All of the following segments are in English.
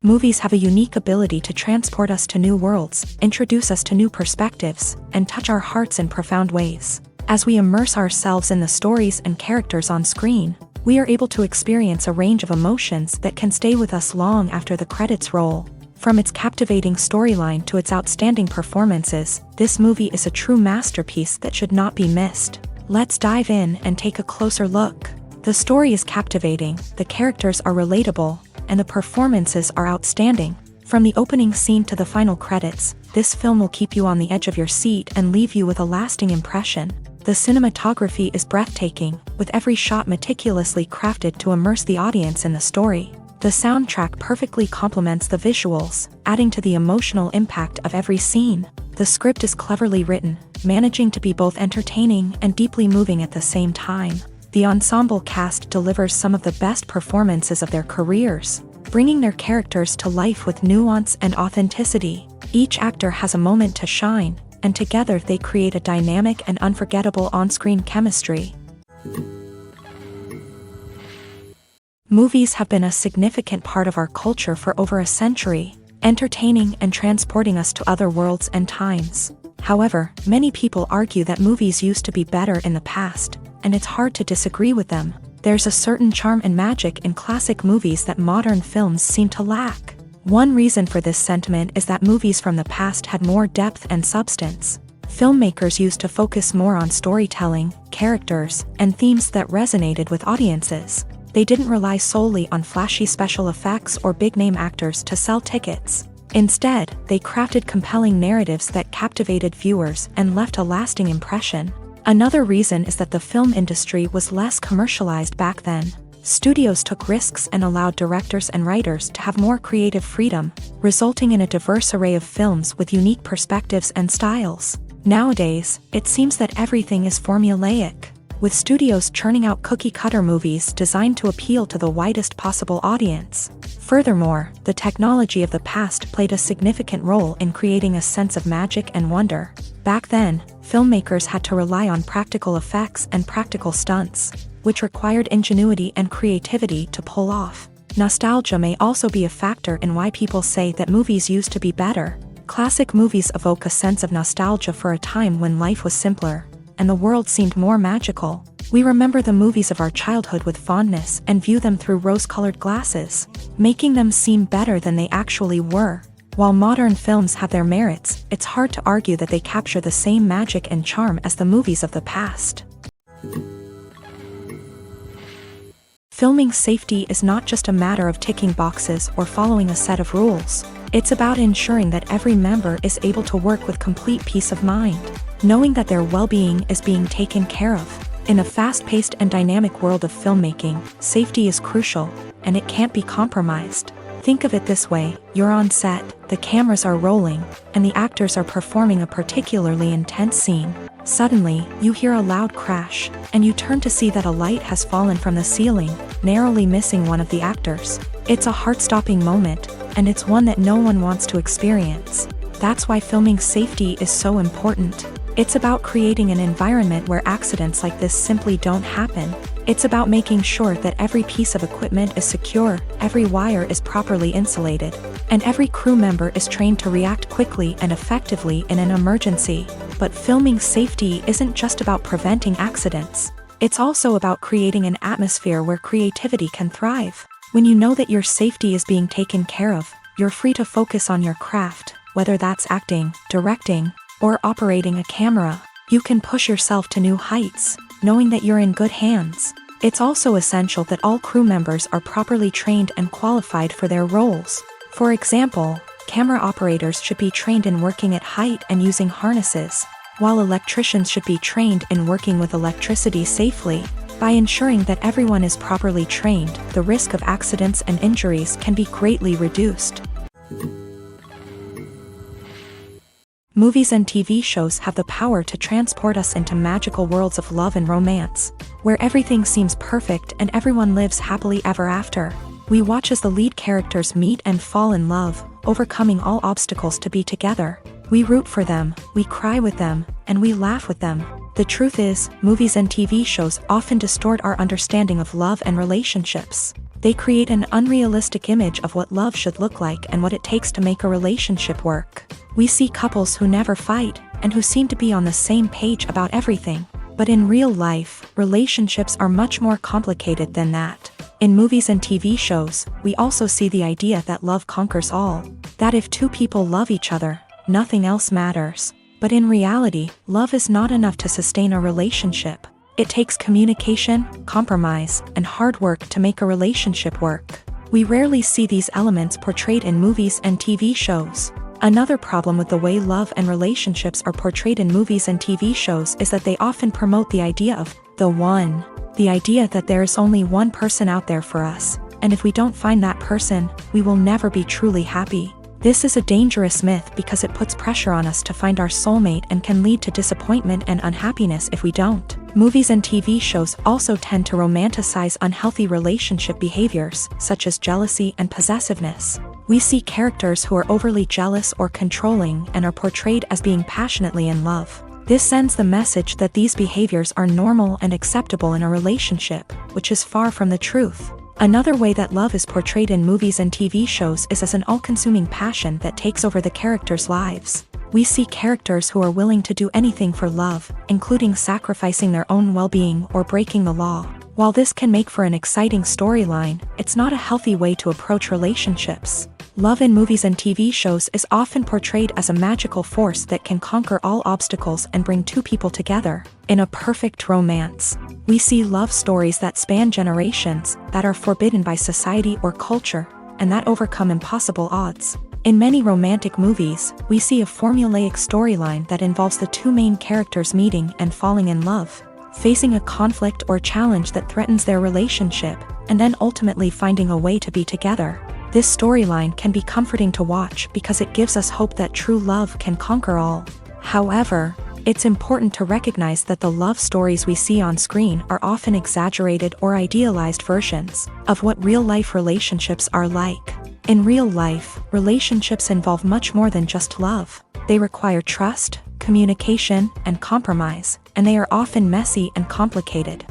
Movies have a unique ability to transport us to new worlds, introduce us to new perspectives, and touch our hearts in profound ways. As we immerse ourselves in the stories and characters on screen, we are able to experience a range of emotions that can stay with us long after the credits roll. From its captivating storyline to its outstanding performances, this movie is a true masterpiece that should not be missed. Let's dive in and take a closer look. The story is captivating, the characters are relatable, and the performances are outstanding. From the opening scene to the final credits, this film will keep you on the edge of your seat and leave you with a lasting impression. The cinematography is breathtaking, with every shot meticulously crafted to immerse the audience in the story. The soundtrack perfectly complements the visuals, adding to the emotional impact of every scene. The script is cleverly written, managing to be both entertaining and deeply moving at the same time. The ensemble cast delivers some of the best performances of their careers, bringing their characters to life with nuance and authenticity. Each actor has a moment to shine, and together they create a dynamic and unforgettable on-screen chemistry. Movies have been a significant part of our culture for over a century, entertaining and transporting us to other worlds and times. However, many people argue that movies used to be better in the past, and it's hard to disagree with them. There's a certain charm and magic in classic movies that modern films seem to lack. One reason for this sentiment is that movies from the past had more depth and substance. Filmmakers used to focus more on storytelling, characters, and themes that resonated with audiences. They didn't rely solely on flashy special effects or big-name actors to sell tickets. Instead, they crafted compelling narratives that captivated viewers and left a lasting impression. Another reason is that the film industry was less commercialized back then. Studios took risks and allowed directors and writers to have more creative freedom, resulting in a diverse array of films with unique perspectives and styles. Nowadays, it seems that everything is formulaic, with studios churning out cookie-cutter movies designed to appeal to the widest possible audience. Furthermore, the technology of the past played a significant role in creating a sense of magic and wonder. Back then, filmmakers had to rely on practical effects and practical stunts, which required ingenuity and creativity to pull off. Nostalgia may also be a factor in why people say that movies used to be better. Classic movies evoke a sense of nostalgia for a time when life was simpler, and the world seemed more magical. We remember the movies of our childhood with fondness and view them through rose-colored glasses, making them seem better than they actually were. While modern films have their merits, it's hard to argue that they capture the same magic and charm as the movies of the past. Filming safety is not just a matter of ticking boxes or following a set of rules. It's about ensuring that every member is able to work with complete peace of mind, knowing that their well-being is being taken care of. In a fast-paced and dynamic world of filmmaking, safety is crucial, and it can't be compromised. Think of it this way: you're on set, the cameras are rolling, and the actors are performing a particularly intense scene. Suddenly, you hear a loud crash, and you turn to see that a light has fallen from the ceiling, narrowly missing one of the actors. It's a heart-stopping moment, and it's one that no one wants to experience. That's why filming safety is so important. It's about creating an environment where accidents like this simply don't happen. It's about making sure that every piece of equipment is secure, every wire is properly insulated, and every crew member is trained to react quickly and effectively in an emergency. But filming safety isn't just about preventing accidents. It's also about creating an atmosphere where creativity can thrive. When you know that your safety is being taken care of, you're free to focus on your craft, whether that's acting, directing, or operating a camera. You can push yourself to new heights, knowing that you're in good hands. It's also essential that all crew members are properly trained and qualified for their roles. For example, camera operators should be trained in working at height and using harnesses, while electricians should be trained in working with electricity safely. By ensuring that everyone is properly trained, the risk of accidents and injuries can be greatly reduced. Movies and TV shows have the power to transport us into magical worlds of love and romance, where everything seems perfect and everyone lives happily ever after. We watch as the lead characters meet and fall in love, overcoming all obstacles to be together. We root for them, we cry with them, and we laugh with them. The truth is, movies and TV shows often distort our understanding of love and relationships. They create an unrealistic image of what love should look like and what it takes to make a relationship work. We see couples who never fight, and who seem to be on the same page about everything. But in real life, relationships are much more complicated than that. In movies and TV shows, we also see the idea that love conquers all. That if two people love each other, nothing else matters. But in reality, love is not enough to sustain a relationship. It takes communication, compromise, and hard work to make a relationship work. We rarely see these elements portrayed in movies and TV shows. Another problem with the way love and relationships are portrayed in movies and TV shows is that they often promote the idea of the one. The idea that there is only one person out there for us, and if we don't find that person, we will never be truly happy. This is a dangerous myth because it puts pressure on us to find our soulmate and can lead to disappointment and unhappiness if we don't. Movies and TV shows also tend to romanticize unhealthy relationship behaviors, such as jealousy and possessiveness. We see characters who are overly jealous or controlling and are portrayed as being passionately in love. This sends the message that these behaviors are normal and acceptable in a relationship, which is far from the truth. Another way that love is portrayed in movies and TV shows is as an all-consuming passion that takes over the characters' lives. We see characters who are willing to do anything for love, including sacrificing their own well-being or breaking the law. While this can make for an exciting storyline, it's not a healthy way to approach relationships. Love in movies and TV shows is often portrayed as a magical force that can conquer all obstacles and bring two people together. In a perfect romance, we see love stories that span generations, that are forbidden by society or culture, and that overcome impossible odds. In many romantic movies, we see a formulaic storyline that involves the two main characters meeting and falling in love, facing a conflict or challenge that threatens their relationship, and then ultimately finding a way to be together. This storyline can be comforting to watch because it gives us hope that true love can conquer all. However, it's important to recognize that the love stories we see on screen are often exaggerated or idealized versions of what real-life relationships are like. In real life, relationships involve much more than just love. They require trust, communication, and compromise, and they are often messy and complicated.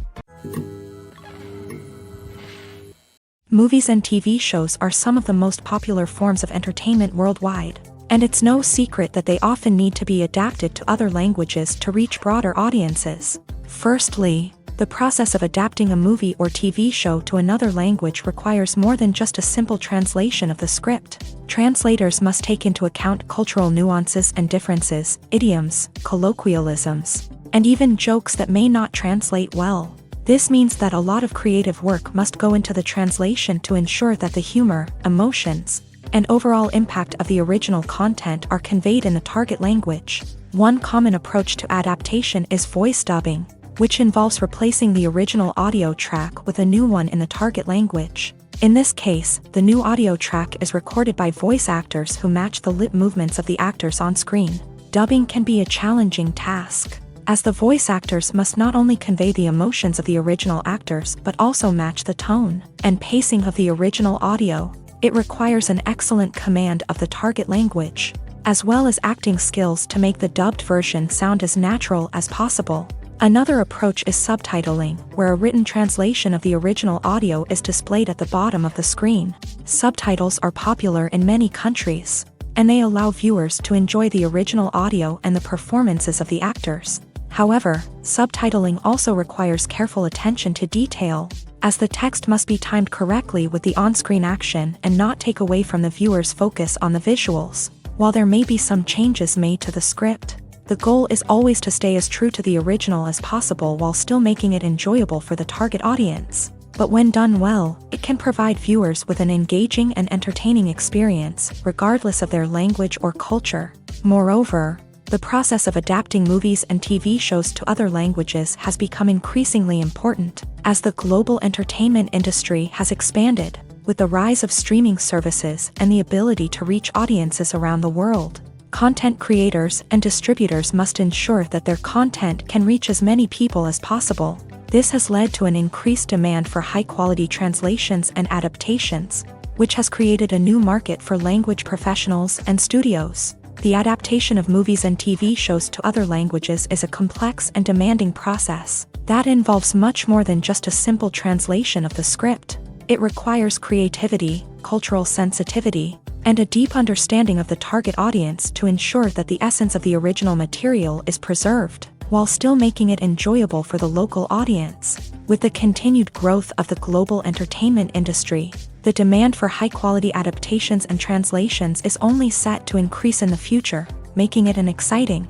Movies and TV shows are some of the most popular forms of entertainment worldwide, and it's no secret that they often need to be adapted to other languages to reach broader audiences. Firstly, the process of adapting a movie or TV show to another language requires more than just a simple translation of the script. Translators must take into account cultural nuances and differences, idioms, colloquialisms, and even jokes that may not translate well. This means that a lot of creative work must go into the translation to ensure that the humor, emotions, and overall impact of the original content are conveyed in the target language. One common approach to adaptation is voice dubbing, which involves replacing the original audio track with a new one in the target language. In this case, the new audio track is recorded by voice actors who match the lip movements of the actors on screen. Dubbing can be a challenging task, as the voice actors must not only convey the emotions of the original actors but also match the tone and pacing of the original audio. It requires an excellent command of the target language, as well as acting skills to make the dubbed version sound as natural as possible. Another approach is subtitling, where a written translation of the original audio is displayed at the bottom of the screen. Subtitles are popular in many countries, and they allow viewers to enjoy the original audio and the performances of the actors. However, subtitling also requires careful attention to detail, as the text must be timed correctly with the on-screen action and not take away from the viewer's focus on the visuals. While there may be some changes made to the script, the goal is always to stay as true to the original as possible while still making it enjoyable for the target audience. But when done well, it can provide viewers with an engaging and entertaining experience, regardless of their language or culture. Moreover, the process of adapting movies and TV shows to other languages has become increasingly important, as the global entertainment industry has expanded, with the rise of streaming services and the ability to reach audiences around the world. Content creators and distributors must ensure that their content can reach as many people as possible. This has led to an increased demand for high-quality translations and adaptations, which has created a new market for language professionals and studios. The adaptation of movies and TV shows to other languages is a complex and demanding process that involves much more than just a simple translation of the script. It requires creativity, cultural sensitivity, and a deep understanding of the target audience to ensure that the essence of the original material is preserved, while still making it enjoyable for the local audience. With the continued growth of the global entertainment industry, the demand for high-quality adaptations and translations is only set to increase in the future, making it an exciting.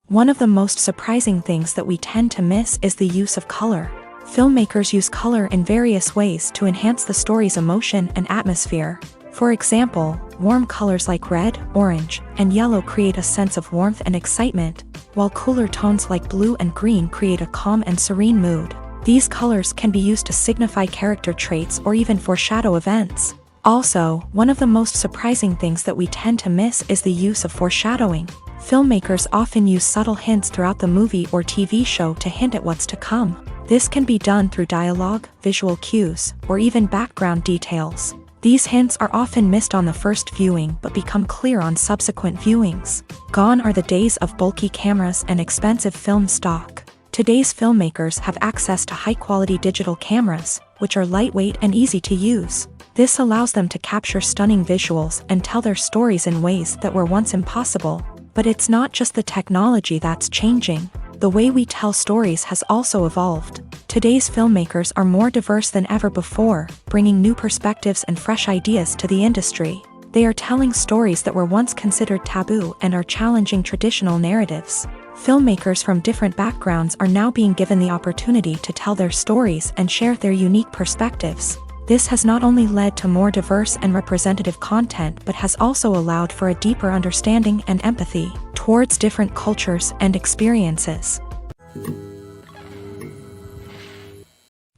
One of the most surprising things that we tend to miss is the use of color. Filmmakers use color in various ways to enhance the story's emotion and atmosphere. For example, warm colors like red, orange, and yellow create a sense of warmth and excitement, while cooler tones like blue and green create a calm and serene mood. These colors can be used to signify character traits or even foreshadow events. Also, one of the most surprising things that we tend to miss is the use of foreshadowing. Filmmakers often use subtle hints throughout the movie or TV show to hint at what's to come. This can be done through dialogue, visual cues, or even background details. These hints are often missed on the first viewing but become clear on subsequent viewings. Gone are the days of bulky cameras and expensive film stock. Today's filmmakers have access to high-quality digital cameras, which are lightweight and easy to use. This allows them to capture stunning visuals and tell their stories in ways that were once impossible. But it's not just the technology that's changing. The way we tell stories has also evolved. Today's filmmakers are more diverse than ever before, bringing new perspectives and fresh ideas to the industry. They are telling stories that were once considered taboo and are challenging traditional narratives. Filmmakers from different backgrounds are now being given the opportunity to tell their stories and share their unique perspectives. This has not only led to more diverse and representative content but has also allowed for a deeper understanding and empathy towards different cultures and experiences.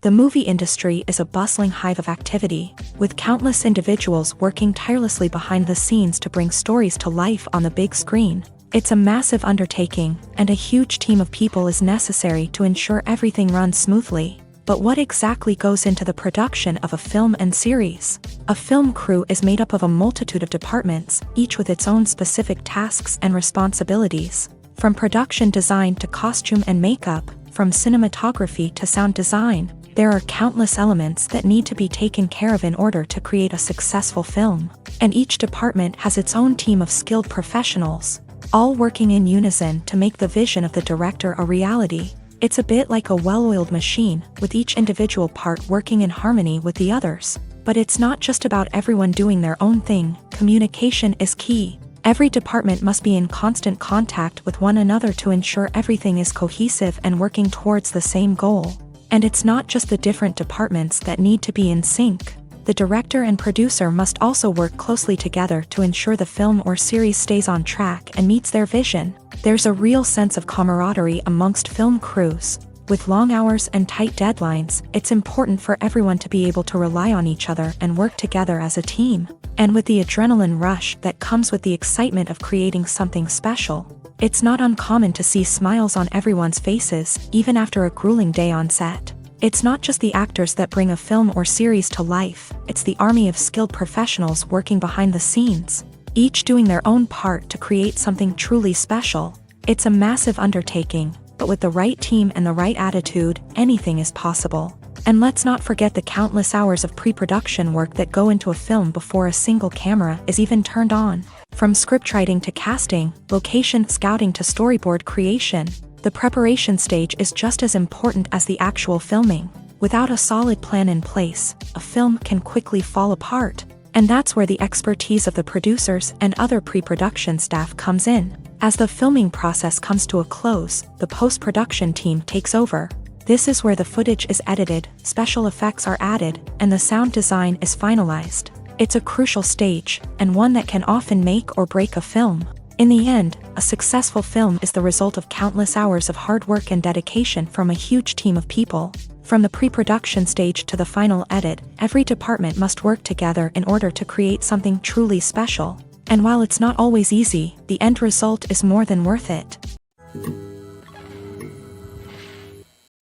The movie industry is a bustling hive of activity, with countless individuals working tirelessly behind the scenes to bring stories to life on the big screen. It's a massive undertaking, and a huge team of people is necessary to ensure everything runs smoothly. But what exactly goes into the production of a film and series? A film crew is made up of a multitude of departments, each with its own specific tasks and responsibilities. From production design to costume and makeup, from cinematography to sound design, there are countless elements that need to be taken care of in order to create a successful film. And each department has its own team of skilled professionals, all working in unison to make the vision of the director a reality. It's a bit like a well-oiled machine, with each individual part working in harmony with the others. But it's not just about everyone doing their own thing. Communication is key. Every department must be in constant contact with one another to ensure everything is cohesive and working towards the same goal. And it's not just the different departments that need to be in sync. The director and producer must also work closely together to ensure the film or series stays on track and meets their vision. There's a real sense of camaraderie amongst film crews. With long hours and tight deadlines, it's important for everyone to be able to rely on each other and work together as a team. And with the adrenaline rush that comes with the excitement of creating something special, it's not uncommon to see smiles on everyone's faces, even after a grueling day on set. It's not just the actors that bring a film or series to life, it's the army of skilled professionals working behind the scenes, each doing their own part to create something truly special. It's a massive undertaking, but with the right team and the right attitude, anything is possible. And let's not forget the countless hours of pre-production work that go into a film before a single camera is even turned on. From scriptwriting to casting, location scouting to storyboard creation, the preparation stage is just as important as the actual filming. Without a solid plan in place, a film can quickly fall apart. And that's where the expertise of the producers and other pre-production staff comes in. As the filming process comes to a close, the post-production team takes over. This is where the footage is edited, special effects are added, and the sound design is finalized. It's a crucial stage, and one that can often make or break a film. In the end, a successful film is the result of countless hours of hard work and dedication from a huge team of people. From the pre-production stage to the final edit, every department must work together in order to create something truly special. And while it's not always easy, the end result is more than worth it.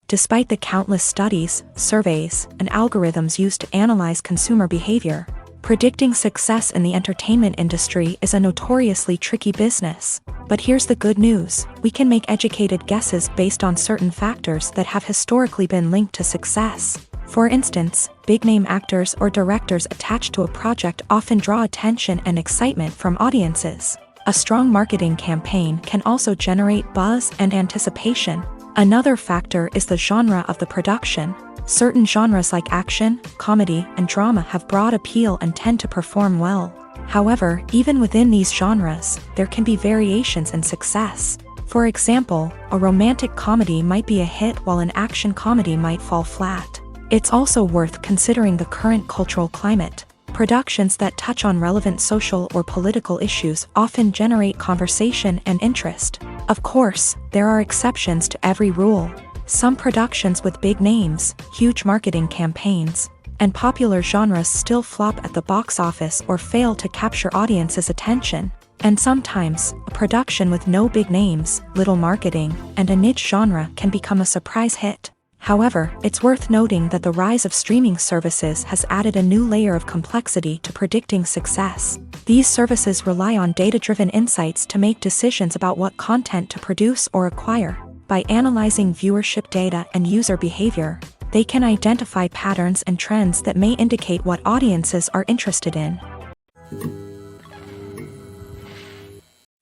Despite the countless studies, surveys, and algorithms used to analyze consumer behavior, Predicting success in the entertainment industry is a notoriously tricky business. But here's the good news: we can make educated guesses based on certain factors that have historically been linked to success. For instance, big-name actors or directors attached to a project often draw attention and excitement from audiences. A strong marketing campaign can also generate buzz and anticipation. Another factor is the genre of the production. Certain genres like action, comedy, and drama have broad appeal and tend to perform well. However, even within these genres, there can be variations in success. For example, a romantic comedy might be a hit while an action comedy might fall flat. It's also worth considering the current cultural climate. Productions that touch on relevant social or political issues often generate conversation and interest. Of course, there are exceptions to every rule. Some productions with big names, huge marketing campaigns, and popular genres still flop at the box office or fail to capture audiences' attention. And sometimes, a production with no big names, little marketing, and a niche genre can become a surprise hit. However, it's worth noting that the rise of streaming services has added a new layer of complexity to predicting success. These services rely on data-driven insights to make decisions about what content to produce or acquire. By analyzing viewership data and user behavior, they can identify patterns and trends that may indicate what audiences are interested in.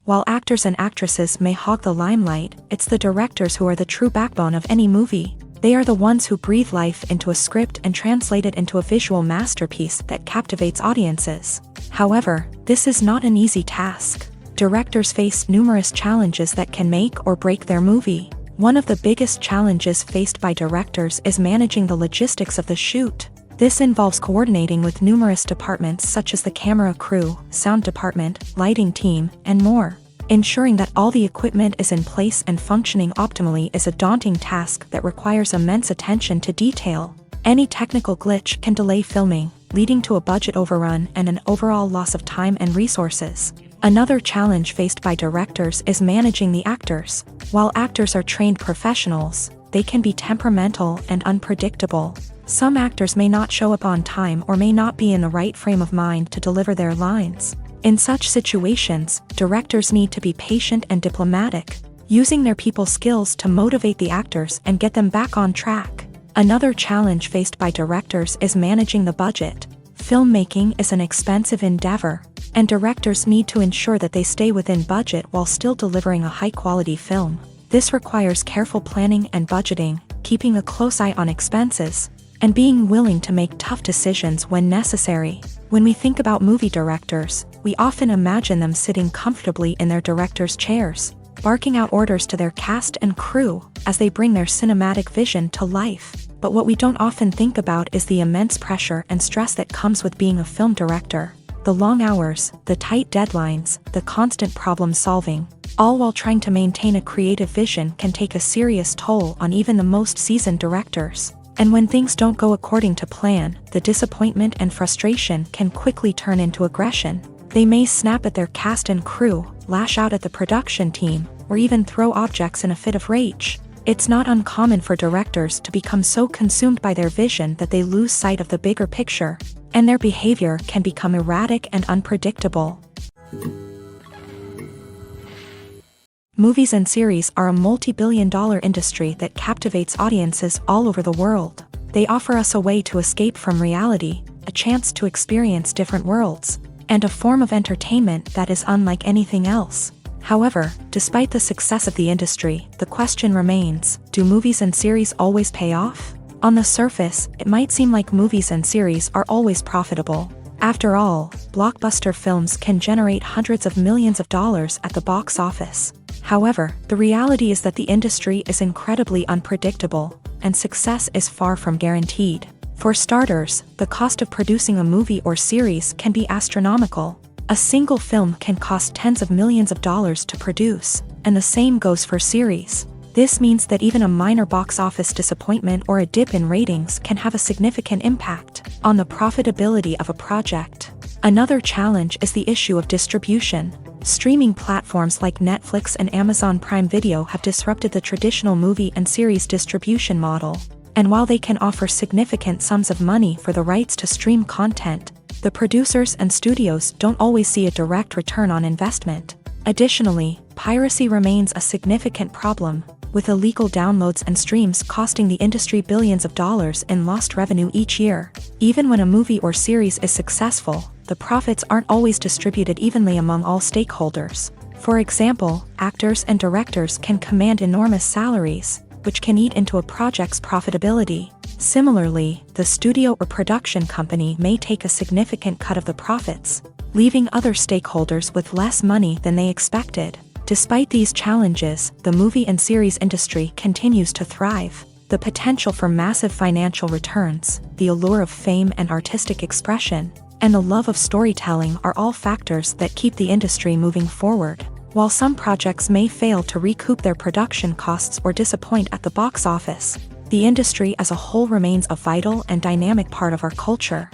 While actors and actresses may hog the limelight, it's the directors who are the true backbone of any movie. They are the ones who breathe life into a script and translate it into a visual masterpiece that captivates audiences. However, this is not an easy task. Directors face numerous challenges that can make or break their movie. One of the biggest challenges faced by directors is managing the logistics of the shoot. This involves coordinating with numerous departments such as the camera crew, sound department, lighting team, and more. Ensuring that all the equipment is in place and functioning optimally is a daunting task that requires immense attention to detail. Any technical glitch can delay filming, leading to a budget overrun and an overall loss of time and resources. Another challenge faced by directors is managing the actors. While actors are trained professionals, they can be temperamental and unpredictable. Some actors may not show up on time or may not be in the right frame of mind to deliver their lines. In such situations, directors need to be patient and diplomatic, using their people skills to motivate the actors and get them back on track. Another challenge faced by directors is managing the budget. Filmmaking is an expensive endeavor, and directors need to ensure that they stay within budget while still delivering a high-quality film. This requires careful planning and budgeting, keeping a close eye on expenses, and being willing to make tough decisions when necessary. When we think about movie directors, we often imagine them sitting comfortably in their director's chairs, barking out orders to their cast and crew as they bring their cinematic vision to life. But what we don't often think about is the immense pressure and stress that comes with being a film director. The long hours, the tight deadlines, the constant problem solving, all while trying to maintain a creative vision can take a serious toll on even the most seasoned directors. And when things don't go according to plan, the disappointment and frustration can quickly turn into aggression. They may snap at their cast and crew, lash out at the production team, or even throw objects in a fit of rage. It's not uncommon for directors to become so consumed by their vision that they lose sight of the bigger picture, and their behavior can become erratic and unpredictable. Movies and series are a multi-billion-dollar industry that captivates audiences all over the world. They offer us a way to escape from reality, a chance to experience different worlds, and a form of entertainment that is unlike anything else. However, despite the success of the industry, the question remains, do movies and series always pay off? On the surface, it might seem like movies and series are always profitable. After all, blockbuster films can generate hundreds of millions of dollars at the box office. However, the reality is that the industry is incredibly unpredictable, and success is far from guaranteed. For starters, the cost of producing a movie or series can be astronomical. A single film can cost tens of millions of dollars to produce, and the same goes for series. This means that even a minor box office disappointment or a dip in ratings can have a significant impact on the profitability of a project. Another challenge is the issue of distribution. Streaming platforms like Netflix and Amazon Prime Video have disrupted the traditional movie and series distribution model. And while they can offer significant sums of money for the rights to stream content, the producers and studios don't always see a direct return on investment. Additionally, piracy remains a significant problem, with illegal downloads and streams costing the industry billions of dollars in lost revenue each year. Even when a movie or series is successful, the profits aren't always distributed evenly among all stakeholders. For example, actors and directors can command enormous salaries, which can eat into a project's profitability. Similarly, the studio or production company may take a significant cut of the profits, leaving other stakeholders with less money than they expected. Despite these challenges, the movie and series industry continues to thrive. The potential for massive financial returns, the allure of fame and artistic expression, and the love of storytelling are all factors that keep the industry moving forward. While some projects may fail to recoup their production costs or disappoint at the box office, the industry as a whole remains a vital and dynamic part of our culture.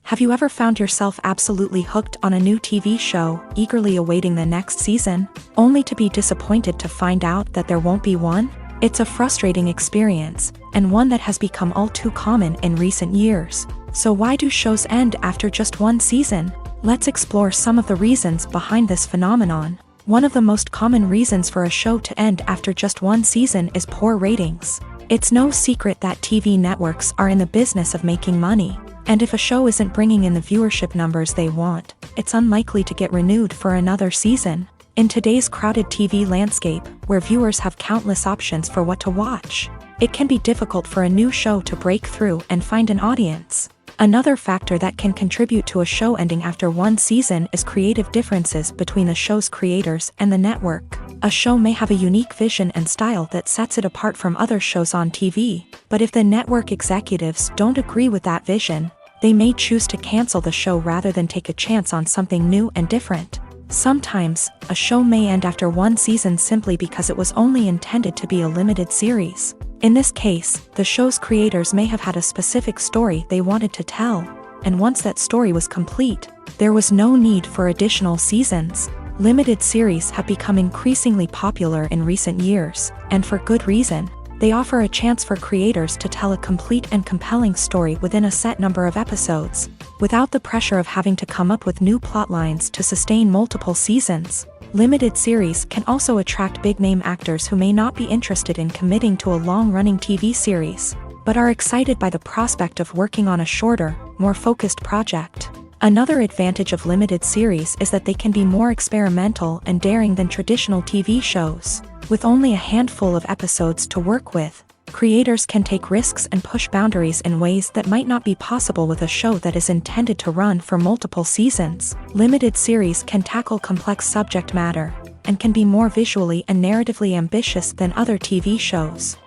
Have you ever found yourself absolutely hooked on a new TV show, eagerly awaiting the next season, only to be disappointed to find out that there won't be one? It's a frustrating experience, and one that has become all too common in recent years. So why do shows end after just one season? Let's explore some of the reasons behind this phenomenon. One of the most common reasons for a show to end after just one season is poor ratings. It's no secret that TV networks are in the business of making money. And if a show isn't bringing in the viewership numbers they want, it's unlikely to get renewed for another season. In today's crowded TV landscape, where viewers have countless options for what to watch, it can be difficult for a new show to break through and find an audience. Another factor that can contribute to a show ending after one season is creative differences between the show's creators and the network. A show may have a unique vision and style that sets it apart from other shows on TV, but if the network executives don't agree with that vision, they may choose to cancel the show rather than take a chance on something new and different. Sometimes, a show may end after one season simply because it was only intended to be a limited series. In this case, the show's creators may have had a specific story they wanted to tell, and once that story was complete, there was no need for additional seasons. Limited series have become increasingly popular in recent years, and for good reason. They offer a chance for creators to tell a complete and compelling story within a set number of episodes, without the pressure of having to come up with new plotlines to sustain multiple seasons. Limited series can also attract big-name actors who may not be interested in committing to a long-running TV series, but are excited by the prospect of working on a shorter, more focused project. Another advantage of limited series is that they can be more experimental and daring than traditional TV shows. With only a handful of episodes to work with, creators can take risks and push boundaries in ways that might not be possible with a show that is intended to run for multiple seasons. Limited series can tackle complex subject matter, and can be more visually and narratively ambitious than other TV shows.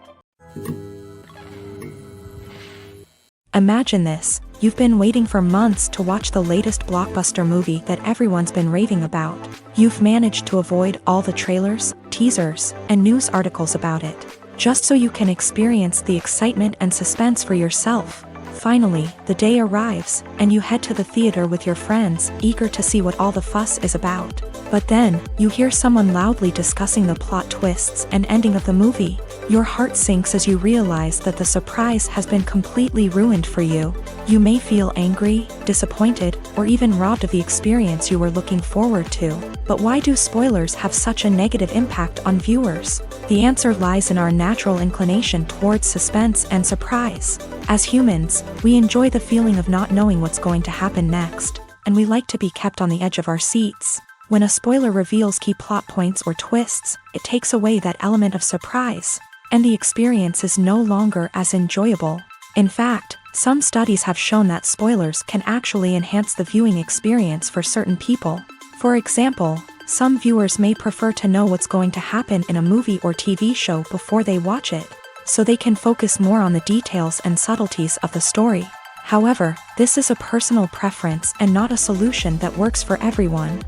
Imagine this. You've been waiting for months to watch the latest blockbuster movie that everyone's been raving about. You've managed to avoid all the trailers, teasers, and news articles about it, just so you can experience the excitement and suspense for yourself. Finally, the day arrives, and you head to the theater with your friends, eager to see what all the fuss is about. But then, you hear someone loudly discussing the plot twists and ending of the movie. Your heart sinks as you realize that the surprise has been completely ruined for you. You may feel angry, disappointed, or even robbed of the experience you were looking forward to. But why do spoilers have such a negative impact on viewers? The answer lies in our natural inclination towards suspense and surprise. As humans, we enjoy the feeling of not knowing what's going to happen next, and we like to be kept on the edge of our seats. When a spoiler reveals key plot points or twists, it takes away that element of surprise, and the experience is no longer as enjoyable. In fact, some studies have shown that spoilers can actually enhance the viewing experience for certain people. For example, some viewers may prefer to know what's going to happen in a movie or TV show before they watch it, so they can focus more on the details and subtleties of the story. However, this is a personal preference and not a solution that works for everyone.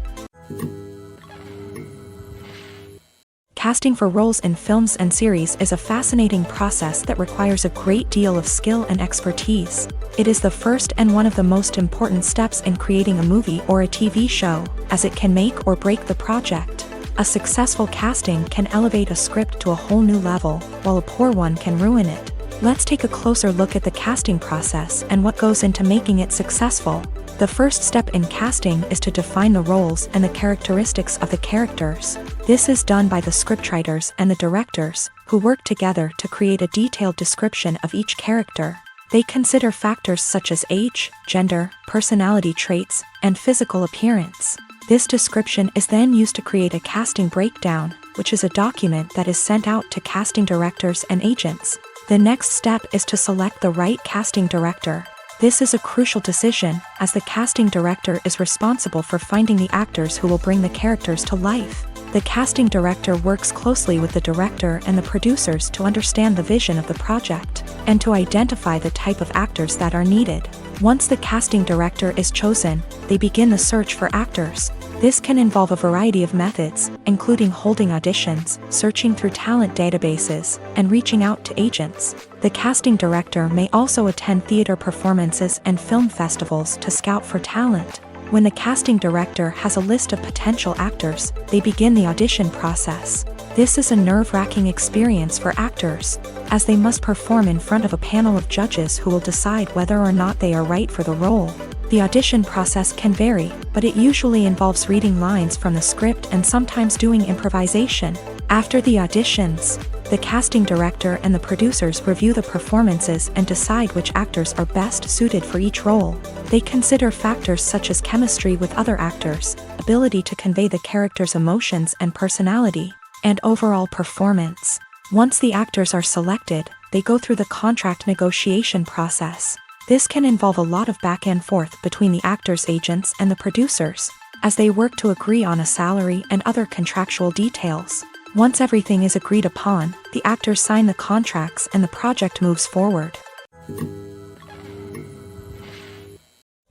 Casting for roles in films and series is a fascinating process that requires a great deal of skill and expertise. It is the first and one of the most important steps in creating a movie or a TV show, as it can make or break the project. A successful casting can elevate a script to a whole new level, while a poor one can ruin it. Let's take a closer look at the casting process and what goes into making it successful. The first step in casting is to define the roles and the characteristics of the characters. This is done by the scriptwriters and the directors, who work together to create a detailed description of each character. They consider factors such as age, gender, personality traits, and physical appearance. This description is then used to create a casting breakdown, which is a document that is sent out to casting directors and agents. The next step is to select the right casting director. This is a crucial decision, as the casting director is responsible for finding the actors who will bring the characters to life. The casting director works closely with the director and the producers to understand the vision of the project, and to identify the type of actors that are needed. Once the casting director is chosen, they begin the search for actors. This can involve a variety of methods, including holding auditions, searching through talent databases, and reaching out to agents. The casting director may also attend theater performances and film festivals to scout for talent. When the casting director has a list of potential actors, they begin the audition process. This is a nerve-wracking experience for actors, as they must perform in front of a panel of judges who will decide whether or not they are right for the role. The audition process can vary, but it usually involves reading lines from the script and sometimes doing improvisation. After the auditions, the casting director and the producers review the performances and decide which actors are best suited for each role. They consider factors such as chemistry with other actors, ability to convey the character's emotions and personality, and overall performance. Once the actors are selected, they go through the contract negotiation process. This can involve a lot of back and forth between the actors' agents and the producers, as they work to agree on a salary and other contractual details. Once everything is agreed upon, the actors sign the contracts and the project moves forward.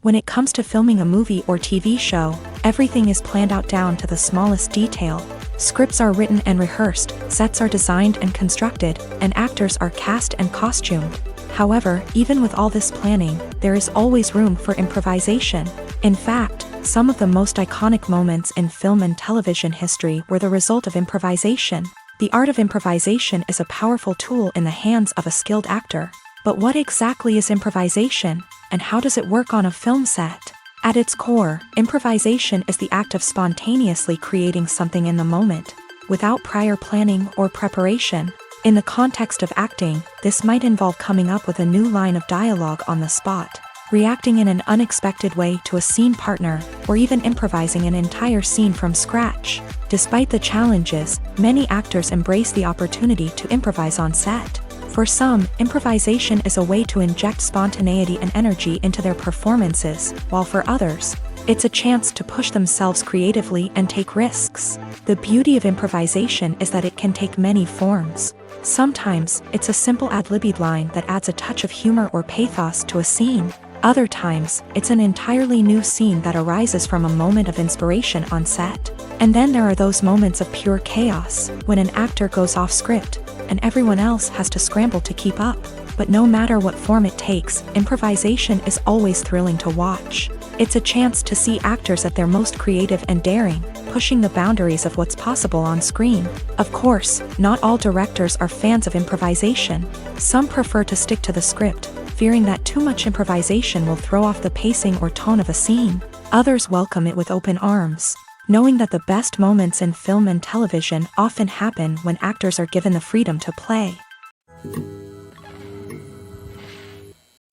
When it comes to filming a movie or TV show, everything is planned out down to the smallest detail. Scripts are written and rehearsed, sets are designed and constructed, and actors are cast and costumed. However, even with all this planning, there is always room for improvisation. In fact, some of the most iconic moments in film and television history were the result of improvisation. The art of improvisation is a powerful tool in the hands of a skilled actor. But what exactly is improvisation, and how does it work on a film set? At its core, improvisation is the act of spontaneously creating something in the moment, without prior planning or preparation. In the context of acting, this might involve coming up with a new line of dialogue on the spot, reacting in an unexpected way to a scene partner, or even improvising an entire scene from scratch. Despite the challenges, many actors embrace the opportunity to improvise on set. For some, improvisation is a way to inject spontaneity and energy into their performances, while for others, it's a chance to push themselves creatively and take risks. The beauty of improvisation is that it can take many forms. Sometimes, it's a simple ad-libbed line that adds a touch of humor or pathos to a scene. Other times, it's an entirely new scene that arises from a moment of inspiration on set. And then there are those moments of pure chaos, when an actor goes off script, and everyone else has to scramble to keep up. But no matter what form it takes, improvisation is always thrilling to watch. It's a chance to see actors at their most creative and daring, pushing the boundaries of what's possible on screen. Of course, not all directors are fans of improvisation. Some prefer to stick to the script, fearing that too much improvisation will throw off the pacing or tone of a scene. Others welcome it with open arms, knowing that the best moments in film and television often happen when actors are given the freedom to play.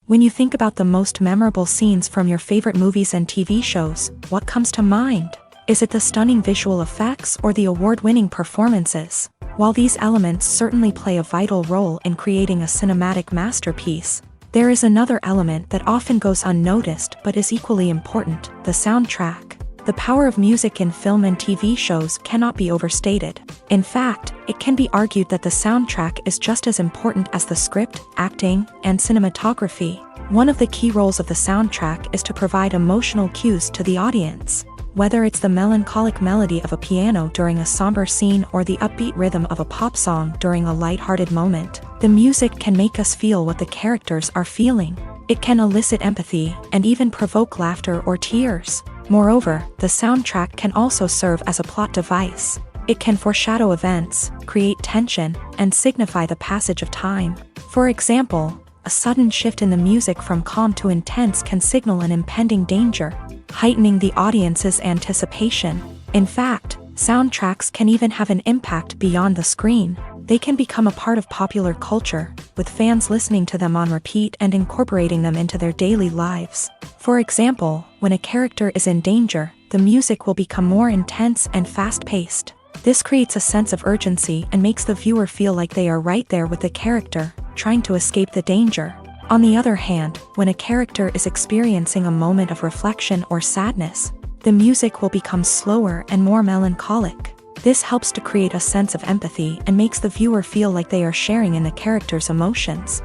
When you think about the most memorable scenes from your favorite movies and TV shows, what comes to mind? Is it the stunning visual effects or the award-winning performances? While these elements certainly play a vital role in creating a cinematic masterpiece, there is another element that often goes unnoticed but is equally important: the soundtrack. The power of music in film and TV shows cannot be overstated. In fact, it can be argued that the soundtrack is just as important as the script, acting, and cinematography. One of the key roles of the soundtrack is to provide emotional cues to the audience. Whether it's the melancholic melody of a piano during a somber scene or the upbeat rhythm of a pop song during a light-hearted moment, the music can make us feel what the characters are feeling. It can elicit empathy and even provoke laughter or tears. Moreover, the soundtrack can also serve as a plot device. It can foreshadow events, create tension, and signify the passage of time. For example, a sudden shift in the music from calm to intense can signal an impending danger, heightening the audience's anticipation. In fact, soundtracks can even have an impact beyond the screen. They can become a part of popular culture, with fans listening to them on repeat and incorporating them into their daily lives. For example, when a character is in danger, the music will become more intense and fast-paced. This creates a sense of urgency and makes the viewer feel like they are right there with the character, trying to escape the danger. On the other hand, when a character is experiencing a moment of reflection or sadness, the music will become slower and more melancholic. This helps to create a sense of empathy and makes the viewer feel like they are sharing in the character's emotions.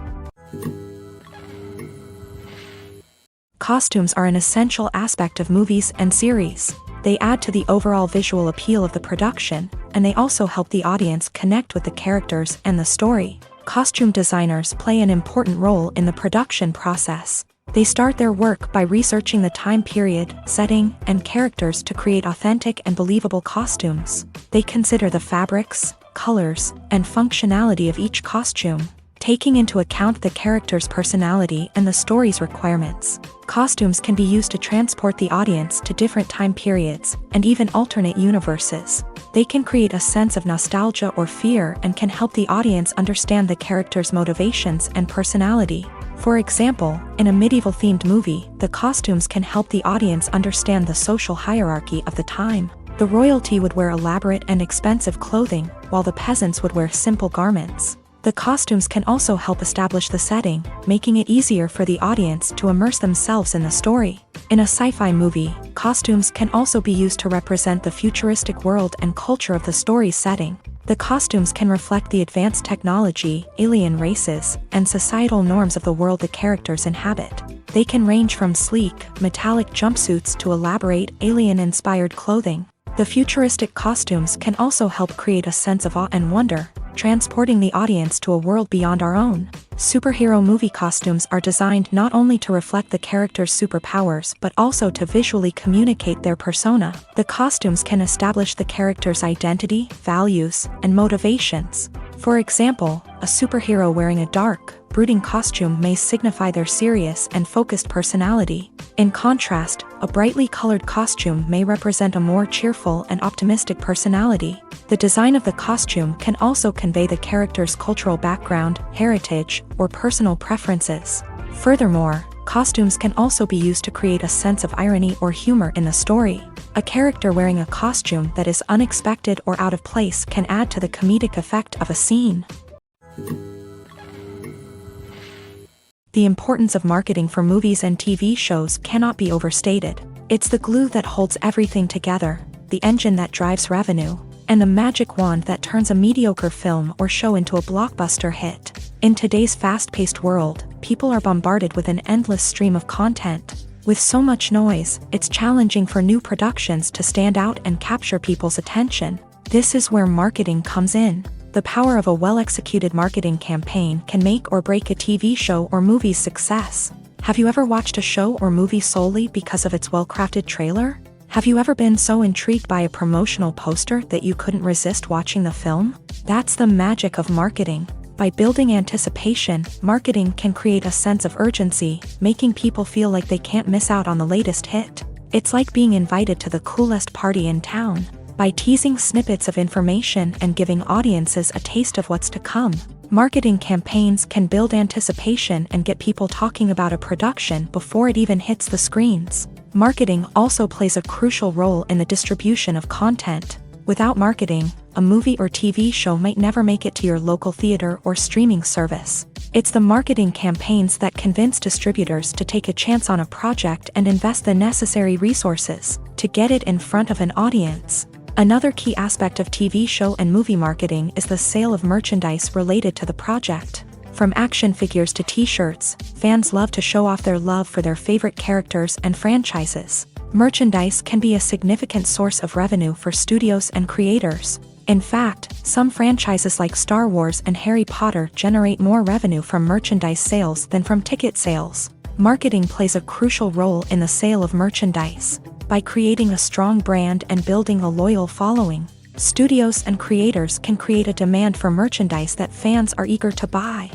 Costumes are an essential aspect of movies and series. They add to the overall visual appeal of the production, and they also help the audience connect with the characters and the story. Costume designers play an important role in the production process. They start their work by researching the time period, setting, and characters to create authentic and believable costumes. They consider the fabrics, colors, and functionality of each costume, taking into account the character's personality and the story's requirements. Costumes can be used to transport the audience to different time periods and even alternate universes. They can create a sense of nostalgia or fear and can help the audience understand the character's motivations and personality. For example, in a medieval-themed movie, the costumes can help the audience understand the social hierarchy of the time. The royalty would wear elaborate and expensive clothing, while the peasants would wear simple garments. The costumes can also help establish the setting, making it easier for the audience to immerse themselves in the story. In a sci-fi movie, costumes can also be used to represent the futuristic world and culture of the story's setting. The costumes can reflect the advanced technology, alien races, and societal norms of the world the characters inhabit. They can range from sleek, metallic jumpsuits to elaborate, alien-inspired clothing. The futuristic costumes can also help create a sense of awe and wonder, transporting the audience to a world beyond our own. Superhero movie costumes are designed not only to reflect the character's superpowers but also to visually communicate their persona. The costumes can establish the character's identity, values, and motivations. For example, a superhero wearing a dark, brooding costume may signify their serious and focused personality. In contrast, a brightly colored costume may represent a more cheerful and optimistic personality. The design of the costume can also convey the character's cultural background, heritage, or personal preferences. Furthermore, costumes can also be used to create a sense of irony or humor in the story. A character wearing a costume that is unexpected or out of place can add to the comedic effect of a scene. The importance of marketing for movies and TV shows cannot be overstated. It's the glue that holds everything together, the engine that drives revenue, and the magic wand that turns a mediocre film or show into a blockbuster hit. In today's fast-paced world, people are bombarded with an endless stream of content. With so much noise, it's challenging for new productions to stand out and capture people's attention. This is where marketing comes in. The power of a well-executed marketing campaign can make or break a TV show or movie's success. Have you ever watched a show or movie solely because of its well-crafted trailer? Have you ever been so intrigued by a promotional poster that you couldn't resist watching the film? That's the magic of marketing. By building anticipation, marketing can create a sense of urgency, making people feel like they can't miss out on the latest hit. It's like being invited to the coolest party in town. By teasing snippets of information and giving audiences a taste of what's to come, marketing campaigns can build anticipation and get people talking about a production before it even hits the screens. Marketing also plays a crucial role in the distribution of content. Without marketing, a movie or TV show might never make it to your local theater or streaming service. It's the marketing campaigns that convince distributors to take a chance on a project and invest the necessary resources to get it in front of an audience. Another key aspect of TV show and movie marketing is the sale of merchandise related to the project. From action figures to t-shirts, fans love to show off their love for their favorite characters and franchises. Merchandise can be a significant source of revenue for studios and creators. In fact, some franchises like Star Wars and Harry Potter generate more revenue from merchandise sales than from ticket sales. Marketing plays a crucial role in the sale of merchandise. By creating a strong brand and building a loyal following, studios and creators can create a demand for merchandise that fans are eager to buy.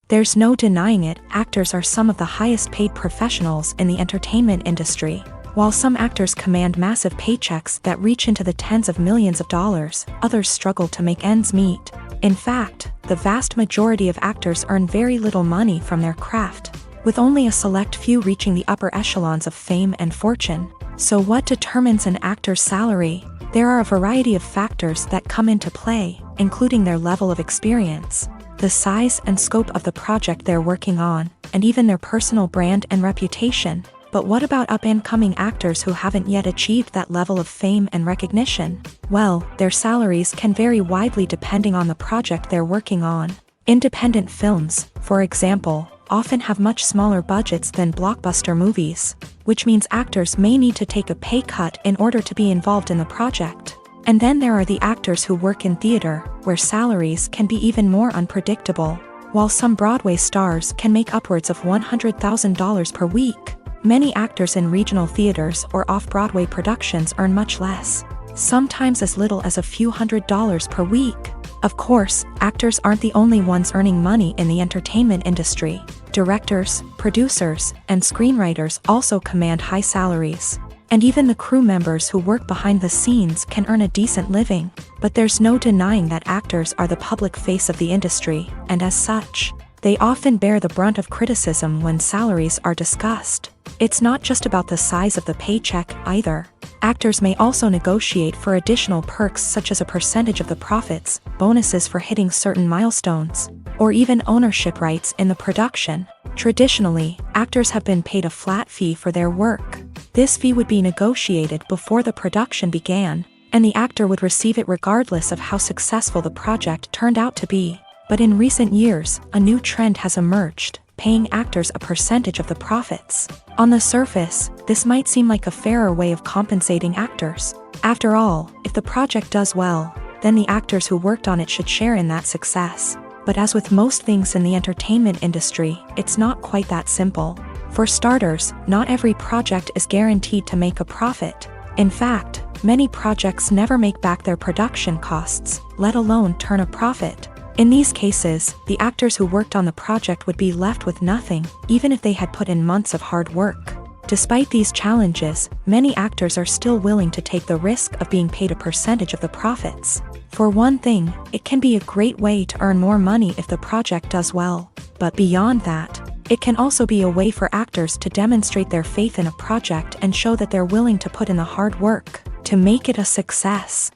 There's no denying it, actors are some of the highest paid professionals in the entertainment industry. While some actors command massive paychecks that reach into the tens of millions of dollars, others struggle to make ends meet. In fact, the vast majority of actors earn very little money from their craft, with only a select few reaching the upper echelons of fame and fortune. So what determines an actor's salary? There are a variety of factors that come into play, including their level of experience, the size and scope of the project they're working on, and even their personal brand and reputation. But what about up-and-coming actors who haven't yet achieved that level of fame and recognition? Well, their salaries can vary widely depending on the project they're working on. Independent films, for example, often have much smaller budgets than blockbuster movies, which means actors may need to take a pay cut in order to be involved in the project. And then there are the actors who work in theater, where salaries can be even more unpredictable. While some Broadway stars can make upwards of $100,000 per week, many actors in regional theaters or off-Broadway productions earn much less, sometimes as little as a few $100s per week. Of course, actors aren't the only ones earning money in the entertainment industry. Directors, producers, and screenwriters also command high salaries. And even the crew members who work behind the scenes can earn a decent living. But there's no denying that actors are the public face of the industry, and as such, they often bear the brunt of criticism when salaries are discussed. It's not just about the size of the paycheck, either. Actors may also negotiate for additional perks such as a percentage of the profits, bonuses for hitting certain milestones, or even ownership rights in the production. Traditionally, actors have been paid a flat fee for their work. This fee would be negotiated before the production began, and the actor would receive it regardless of how successful the project turned out to be. But in recent years, a new trend has emerged, paying actors a percentage of the profits. On the surface, this might seem like a fairer way of compensating actors. After all, if the project does well, then the actors who worked on it should share in that success. But as with most things in the entertainment industry, it's not quite that simple. For starters, not every project is guaranteed to make a profit. In fact, many projects never make back their production costs, let alone turn a profit. In these cases, the actors who worked on the project would be left with nothing, even if they had put in months of hard work. Despite these challenges, many actors are still willing to take the risk of being paid a percentage of the profits. For one thing, it can be a great way to earn more money if the project does well. But beyond that, it can also be a way for actors to demonstrate their faith in a project and show that they're willing to put in the hard work to make it a success.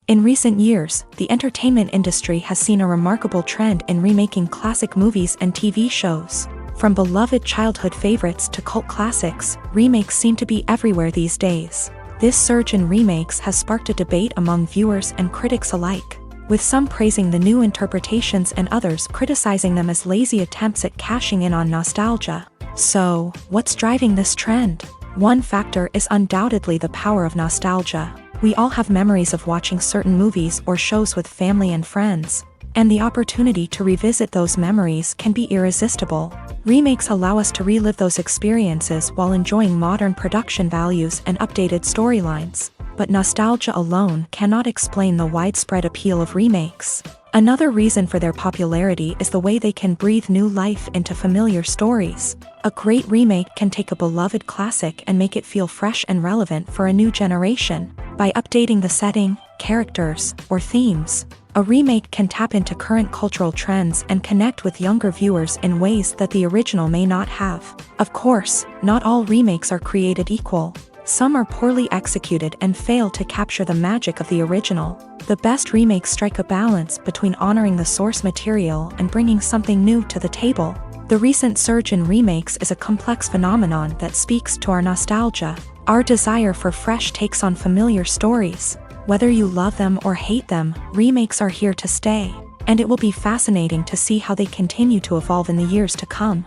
In recent years, the entertainment industry has seen a remarkable trend in remaking classic movies and TV shows. From beloved childhood favorites to cult classics, remakes seem to be everywhere these days. This surge in remakes has sparked a debate among viewers and critics alike, with some praising the new interpretations and others criticizing them as lazy attempts at cashing in on nostalgia. So, what's driving this trend? One factor is undoubtedly the power of nostalgia. We all have memories of watching certain movies or shows with family and friends, and the opportunity to revisit those memories can be irresistible. Remakes allow us to relive those experiences while enjoying modern production values and updated storylines. But nostalgia alone cannot explain the widespread appeal of remakes. Another reason for their popularity is the way they can breathe new life into familiar stories. A great remake can take a beloved classic and make it feel fresh and relevant for a new generation. By updating the setting, characters, or themes, a remake can tap into current cultural trends and connect with younger viewers in ways that the original may not have. Of course, not all remakes are created equal. Some are poorly executed and fail to capture the magic of the original. The best remakes strike a balance between honoring the source material and bringing something new to the table. The recent surge in remakes is a complex phenomenon that speaks to our nostalgia, our desire for fresh takes on familiar stories. Whether you love them or hate them, remakes are here to stay, and it will be fascinating to see how they continue to evolve in the years to come.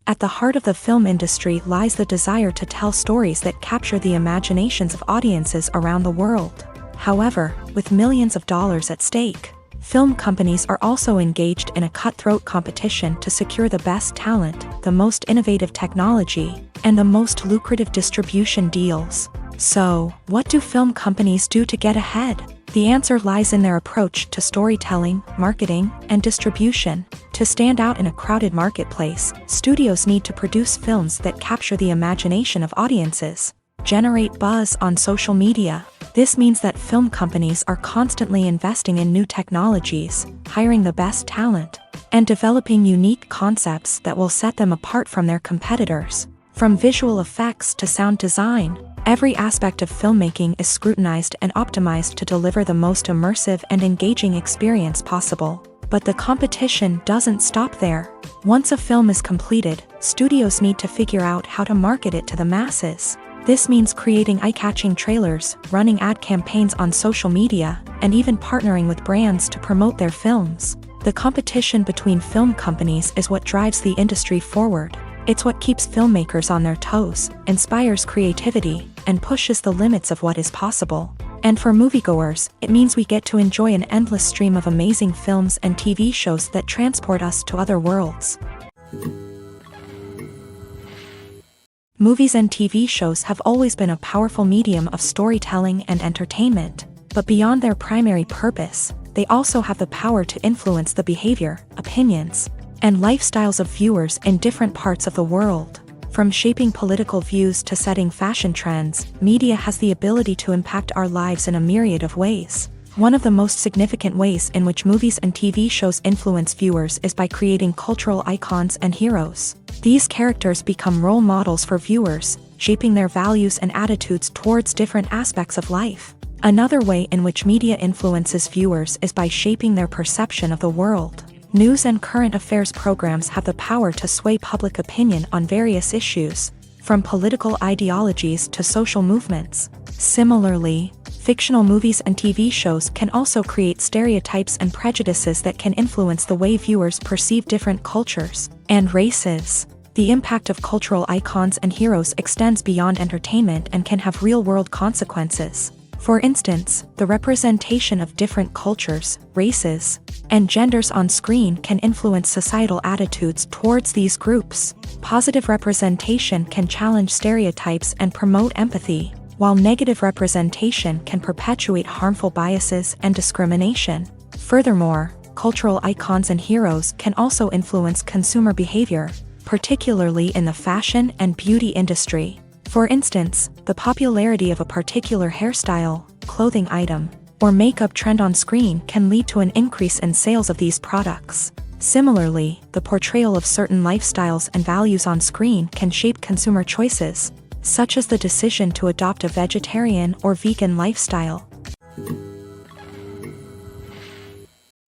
At the heart of the film industry lies the desire to tell stories that capture the imaginations of audiences around the world. However, with millions of dollars at stake, Film companies are also engaged in a cutthroat competition to secure the best talent, the most innovative technology, and the most lucrative distribution deals. So, what do film companies do to get ahead? The answer lies in their approach to storytelling, marketing, and distribution. To stand out in a crowded marketplace, studios need to produce films that capture the imagination of audiences, generate buzz on social media. This means that film companies are constantly investing in new technologies, hiring the best talent, and developing unique concepts that will set them apart from their competitors. From visual effects to sound design, every aspect of filmmaking is scrutinized and optimized to deliver the most immersive and engaging experience possible. But the competition doesn't stop there. Once a film is completed, studios need to figure out how to market it to the masses. This means creating eye-catching trailers, running ad campaigns on social media, and even partnering with brands to promote their films. The competition between film companies is what drives the industry forward. It's what keeps filmmakers on their toes, inspires creativity, and pushes the limits of what is possible. And for moviegoers, it means we get to enjoy an endless stream of amazing films and TV shows that transport us to other worlds. Movies and TV shows have always been a powerful medium of storytelling and entertainment, but beyond their primary purpose, they also have the power to influence the behavior, opinions, and lifestyles of viewers in different parts of the world. From shaping political views to setting fashion trends, media has the ability to impact our lives in a myriad of ways. One of the most significant ways in which movies and TV shows influence viewers is by creating cultural icons and heroes. These characters become role models for viewers, shaping their values and attitudes towards different aspects of life. Another way in which media influences viewers is by shaping their perception of the world. News and current affairs programs have the power to sway public opinion on various issues, from political ideologies to social movements. Similarly, fictional movies and TV shows can also create stereotypes and prejudices that can influence the way viewers perceive different cultures and races. The impact of cultural icons and heroes extends beyond entertainment and can have real-world consequences. For instance, the representation of different cultures, races, and genders on screen can influence societal attitudes towards these groups. Positive representation can challenge stereotypes and promote empathy, while negative representation can perpetuate harmful biases and discrimination. Furthermore, cultural icons and heroes can also influence consumer behavior, particularly in the fashion and beauty industry. For instance, the popularity of a particular hairstyle, clothing item, or makeup trend on screen can lead to an increase in sales of these products. Similarly, the portrayal of certain lifestyles and values on screen can shape consumer choices, such as the decision to adopt a vegetarian or vegan lifestyle.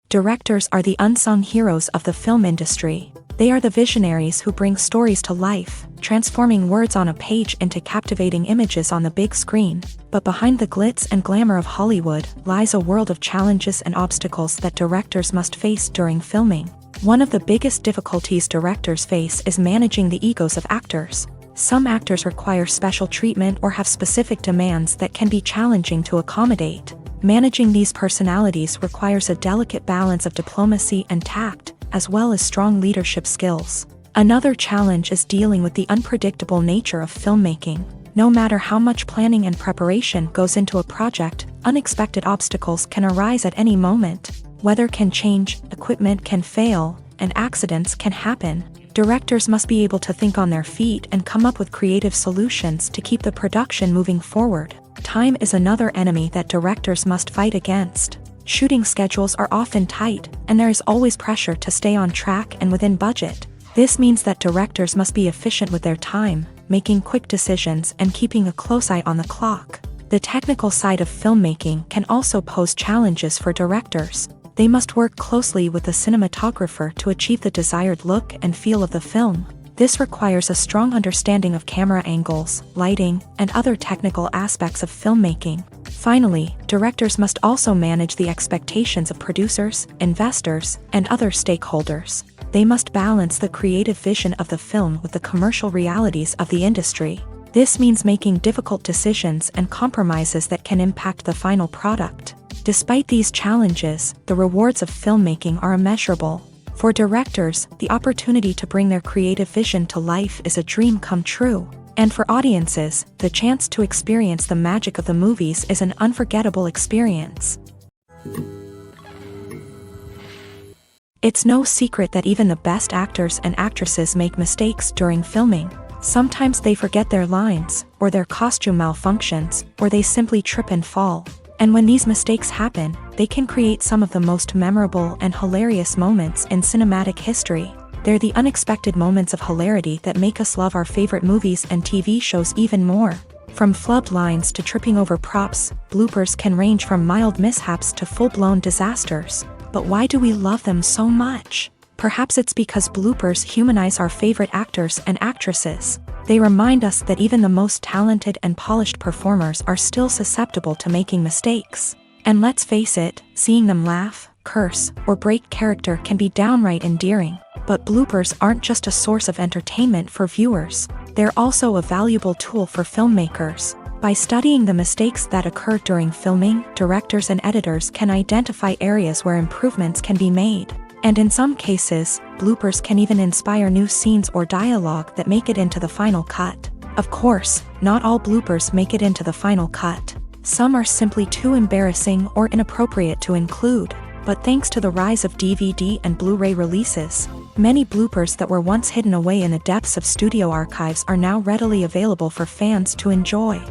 Directors are the unsung heroes of the film industry. They are the visionaries who bring stories to life, transforming words on a page into captivating images on the big screen. But behind the glitz and glamour of Hollywood lies a world of challenges and obstacles that directors must face during filming. One of the biggest difficulties directors face is managing the egos of actors. Some actors require special treatment or have specific demands that can be challenging to accommodate. Managing these personalities requires a delicate balance of diplomacy and tact, as well as strong leadership skills. Another challenge is dealing with the unpredictable nature of filmmaking. No matter how much planning and preparation goes into a project, unexpected obstacles can arise at any moment. Weather can change, equipment can fail, and accidents can happen. Directors must be able to think on their feet and come up with creative solutions to keep the production moving forward. Time is another enemy that directors must fight against. Shooting schedules are often tight, and there is always pressure to stay on track and within budget. This means that directors must be efficient with their time, making quick decisions and keeping a close eye on the clock. The technical side of filmmaking can also pose challenges for directors. They must work closely with the cinematographer to achieve the desired look and feel of the film. This requires a strong understanding of camera angles, lighting, and other technical aspects of filmmaking. Finally, directors must also manage the expectations of producers, investors, and other stakeholders. They must balance the creative vision of the film with the commercial realities of the industry. This means making difficult decisions and compromises that can impact the final product. Despite these challenges, the rewards of filmmaking are immeasurable. For directors, the opportunity to bring their creative vision to life is a dream come true. And for audiences, the chance to experience the magic of the movies is an unforgettable experience. It's no secret that even the best actors and actresses make mistakes during filming. Sometimes they forget their lines, or their costume malfunctions, or they simply trip and fall. And when these mistakes happen, they can create some of the most memorable and hilarious moments in cinematic history. They're the unexpected moments of hilarity that make us love our favorite movies and TV shows even more. From flubbed lines to tripping over props, bloopers can range from mild mishaps to full-blown disasters. But why do we love them so much? Perhaps it's because bloopers humanize our favorite actors and actresses. They remind us that even the most talented and polished performers are still susceptible to making mistakes. And let's face it, seeing them laugh, curse, or break character can be downright endearing. But bloopers aren't just a source of entertainment for viewers. They're also a valuable tool for filmmakers. By studying the mistakes that occur during filming, directors and editors can identify areas where improvements can be made. And in some cases, bloopers can even inspire new scenes or dialogue that make it into the final cut. Of course, not all bloopers make it into the final cut. Some are simply too embarrassing or inappropriate to include. But thanks to the rise of DVD and Blu-ray releases, many bloopers that were once hidden away in the depths of studio archives are now readily available for fans to enjoy.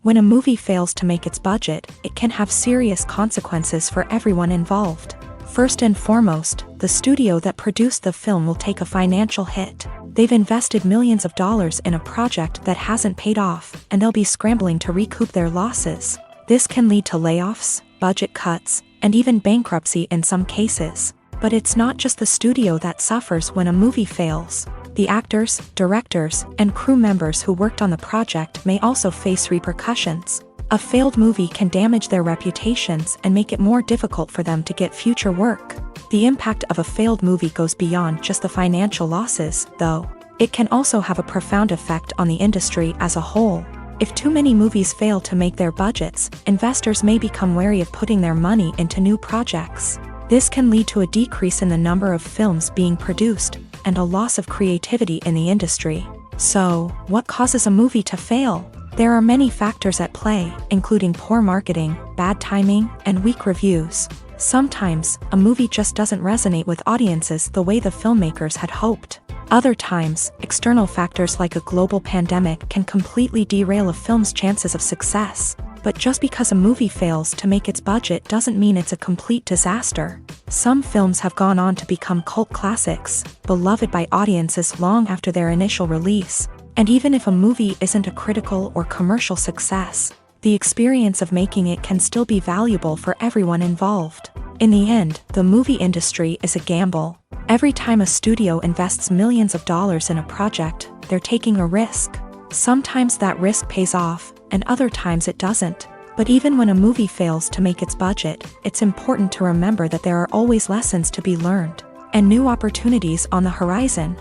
When a movie fails to make its budget, it can have serious consequences for everyone involved. First and foremost, the studio that produced the film will take a financial hit. They've invested millions of dollars in a project that hasn't paid off, and they'll be scrambling to recoup their losses. This can lead to layoffs, budget cuts, and even bankruptcy in some cases. But it's not just the studio that suffers when a movie fails. The actors, directors, and crew members who worked on the project may also face repercussions. A failed movie can damage their reputations and make it more difficult for them to get future work. The impact of a failed movie goes beyond just the financial losses, though. It can also have a profound effect on the industry as a whole. If too many movies fail to make their budgets, investors may become wary of putting their money into new projects. This can lead to a decrease in the number of films being produced, and a loss of creativity in the industry. So, what causes a movie to fail? There are many factors at play, including poor marketing, bad timing, and weak reviews. Sometimes, a movie just doesn't resonate with audiences the way the filmmakers had hoped. Other times, external factors like a global pandemic can completely derail a film's chances of success. But just because a movie fails to make its budget doesn't mean it's a complete disaster. Some films have gone on to become cult classics, beloved by audiences long after their initial release. And even if a movie isn't a critical or commercial success, the experience of making it can still be valuable for everyone involved. In the end, the movie industry is a gamble. Every time a studio invests millions of dollars in a project, they're taking a risk. Sometimes that risk pays off, and other times it doesn't. But even when a movie fails to make its budget, it's important to remember that there are always lessons to be learned, and new opportunities on the horizon.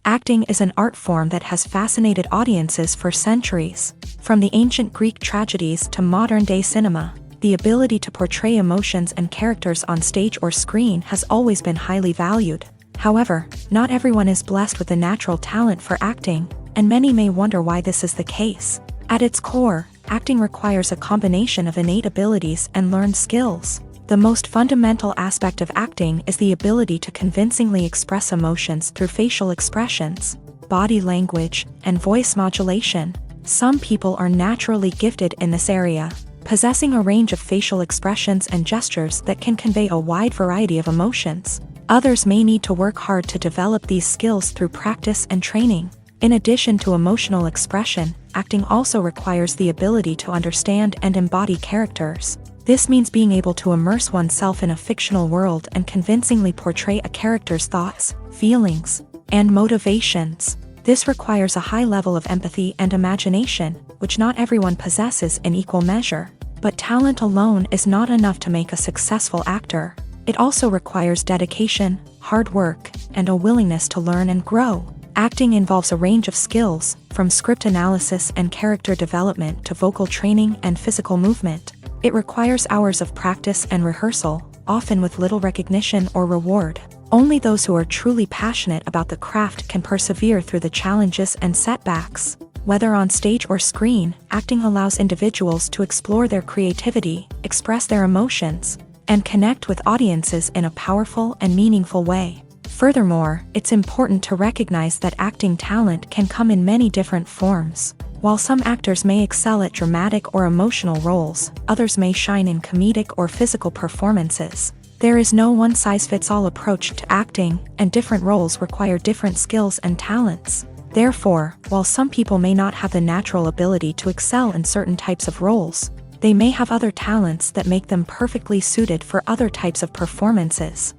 Acting is an art form that has fascinated audiences for centuries. From the ancient Greek tragedies to modern-day cinema, the ability to portray emotions and characters on stage or screen has always been highly valued. However, not everyone is blessed with the natural talent for acting, and many may wonder why this is the case. At its core, acting requires a combination of innate abilities and learned skills. The most fundamental aspect of acting is the ability to convincingly express emotions through facial expressions, body language, and voice modulation. Some people are naturally gifted in this area, possessing a range of facial expressions and gestures that can convey a wide variety of emotions. Others may need to work hard to develop these skills through practice and training. In addition to emotional expression, acting also requires the ability to understand and embody characters. This means being able to immerse oneself in a fictional world and convincingly portray a character's thoughts, feelings, and motivations. This requires a high level of empathy and imagination, which not everyone possesses in equal measure. But talent alone is not enough to make a successful actor. It also requires dedication, hard work, and a willingness to learn and grow. Acting involves a range of skills, from script analysis and character development to vocal training and physical movement. It requires hours of practice and rehearsal, often with little recognition or reward. Only those who are truly passionate about the craft can persevere through the challenges and setbacks. Whether on stage or screen, acting allows individuals to explore their creativity, express their emotions, and connect with audiences in a powerful and meaningful way. Furthermore, it's important to recognize that acting talent can come in many different forms. While some actors may excel at dramatic or emotional roles, others may shine in comedic or physical performances. There is no one-size-fits-all approach to acting, and different roles require different skills and talents. Therefore, while some people may not have the natural ability to excel in certain types of roles, they may have other talents that make them perfectly suited for other types of performances.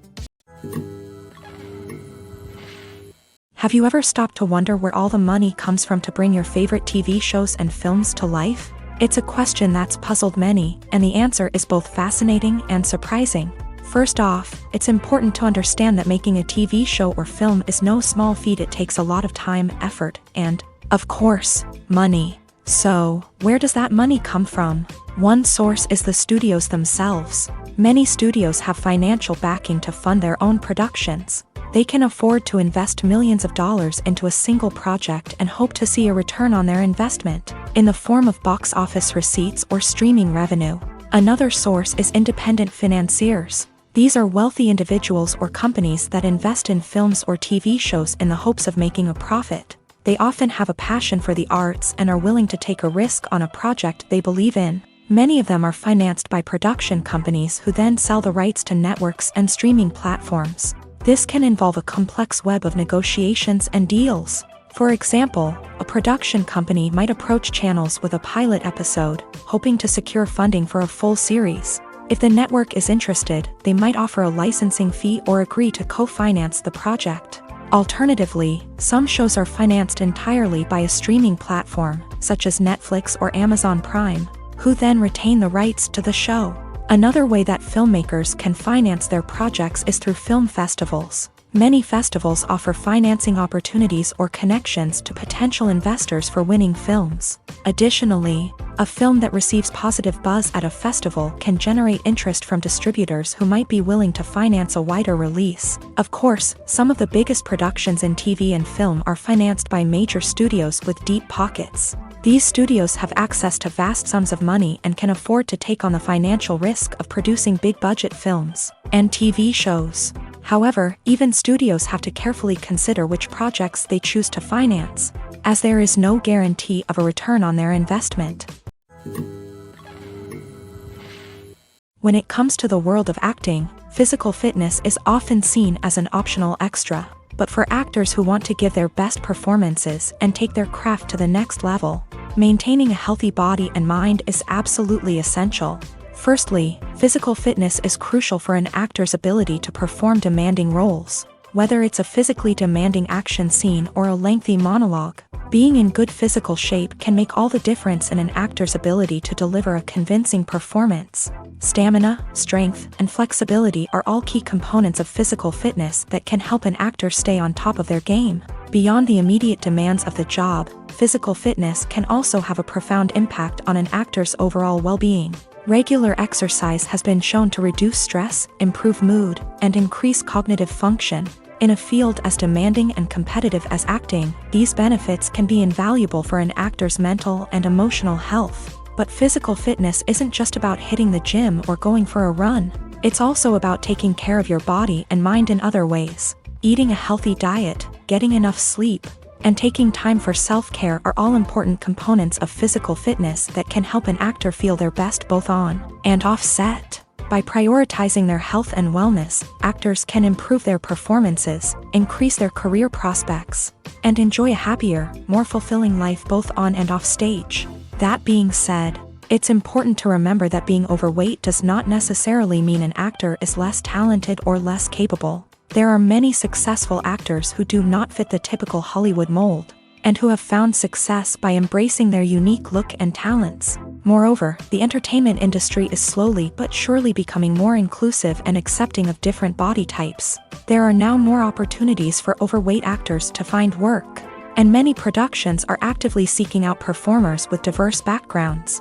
Have you ever stopped to wonder where all the money comes from to bring your favorite TV shows and films to life? It's a question that's puzzled many, and the answer is both fascinating and surprising. First off, it's important to understand that making a TV show or film is no small feat. It takes a lot of time, effort, and, of course, money. So, where does that money come from? One source is the studios themselves. Many studios have financial backing to fund their own productions. They can afford to invest millions of dollars into a single project and hope to see a return on their investment, in the form of box office receipts or streaming revenue. Another source is independent financiers. These are wealthy individuals or companies that invest in films or TV shows in the hopes of making a profit. They often have a passion for the arts and are willing to take a risk on a project they believe in. Many of them are financed by production companies who then sell the rights to networks and streaming platforms. This can involve a complex web of negotiations and deals. For example, a production company might approach channels with a pilot episode, hoping to secure funding for a full series. If the network is interested, they might offer a licensing fee or agree to co-finance the project. Alternatively, some shows are financed entirely by a streaming platform, such as Netflix or Amazon Prime, who then retain the rights to the show. Another way that filmmakers can finance their projects is through film festivals. Many festivals offer financing opportunities or connections to potential investors for winning films. Additionally, a film that receives positive buzz at a festival can generate interest from distributors who might be willing to finance a wider release. Of course, some of the biggest productions in TV and film are financed by major studios with deep pockets. These studios have access to vast sums of money and can afford to take on the financial risk of producing big-budget films and TV shows. However, even studios have to carefully consider which projects they choose to finance, as there is no guarantee of a return on their investment. When it comes to the world of acting, physical fitness is often seen as an optional extra. But for actors who want to give their best performances and take their craft to the next level, maintaining a healthy body and mind is absolutely essential. Firstly, physical fitness is crucial for an actor's ability to perform demanding roles. Whether it's a physically demanding action scene or a lengthy monologue, being in good physical shape can make all the difference in an actor's ability to deliver a convincing performance. Stamina, strength, and flexibility are all key components of physical fitness that can help an actor stay on top of their game. Beyond the immediate demands of the job, physical fitness can also have a profound impact on an actor's overall well-being. Regular exercise has been shown to reduce stress, improve mood, and increase cognitive function. In a field as demanding and competitive as acting, these benefits can be invaluable for an actor's mental and emotional health. But physical fitness isn't just about hitting the gym or going for a run. It's also about taking care of your body and mind in other ways. Eating a healthy diet, getting enough sleep, and taking time for self-care are all important components of physical fitness that can help an actor feel their best both on and off set. By prioritizing their health and wellness, actors can improve their performances, increase their career prospects, and enjoy a happier, more fulfilling life both on and off stage. That being said, it's important to remember that being overweight does not necessarily mean an actor is less talented or less capable. There are many successful actors who do not fit the typical Hollywood mold, and who have found success by embracing their unique look and talents. Moreover, the entertainment industry is slowly but surely becoming more inclusive and accepting of different body types. There are now more opportunities for overweight actors to find work, and many productions are actively seeking out performers with diverse backgrounds.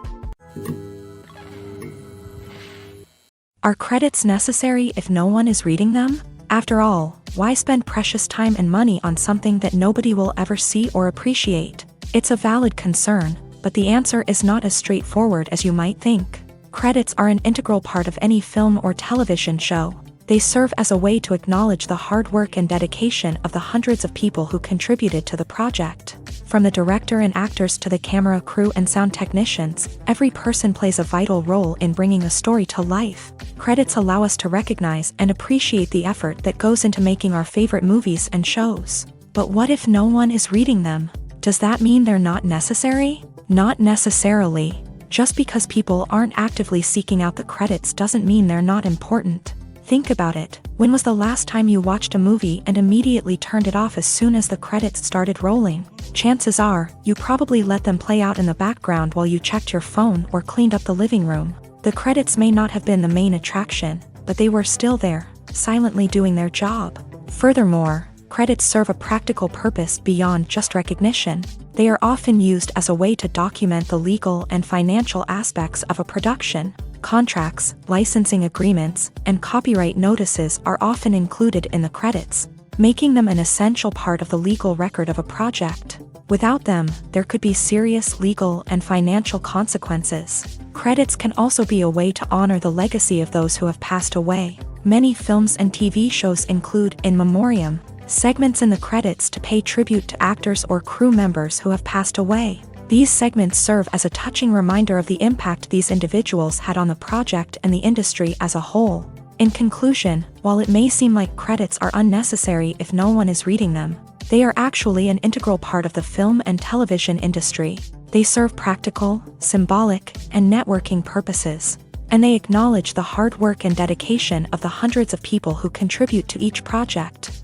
Are credits necessary if no one is reading them? After all, why spend precious time and money on something that nobody will ever see or appreciate? It's a valid concern, but the answer is not as straightforward as you might think. Credits are an integral part of any film or television show. They serve as a way to acknowledge the hard work and dedication of the hundreds of people who contributed to the project. From the director and actors to the camera crew and sound technicians, every person plays a vital role in bringing a story to life. Credits allow us to recognize and appreciate the effort that goes into making our favorite movies and shows. But what if no one is reading them? Does that mean they're not necessary? Not necessarily. Just because people aren't actively seeking out the credits doesn't mean they're not important. Think about it. When was the last time you watched a movie and immediately turned it off as soon as the credits started rolling? Chances are, you probably let them play out in the background while you checked your phone or cleaned up the living room. The credits may not have been the main attraction, but they were still there, silently doing their job. Furthermore, credits serve a practical purpose beyond just recognition. They are often used as a way to document the legal and financial aspects of a production. Contracts, licensing agreements, and copyright notices are often included in the credits, making them an essential part of the legal record of a project. Without them, there could be serious legal and financial consequences. Credits can also be a way to honor the legacy of those who have passed away. Many films and TV shows include in memoriam segments in the credits to pay tribute to actors or crew members who have passed away. These segments serve as a touching reminder of the impact these individuals had on the project and the industry as a whole. In conclusion, while it may seem like credits are unnecessary if no one is reading them, they are actually an integral part of the film and television industry. They serve practical, symbolic, and networking purposes, and they acknowledge the hard work and dedication of the hundreds of people who contribute to each project.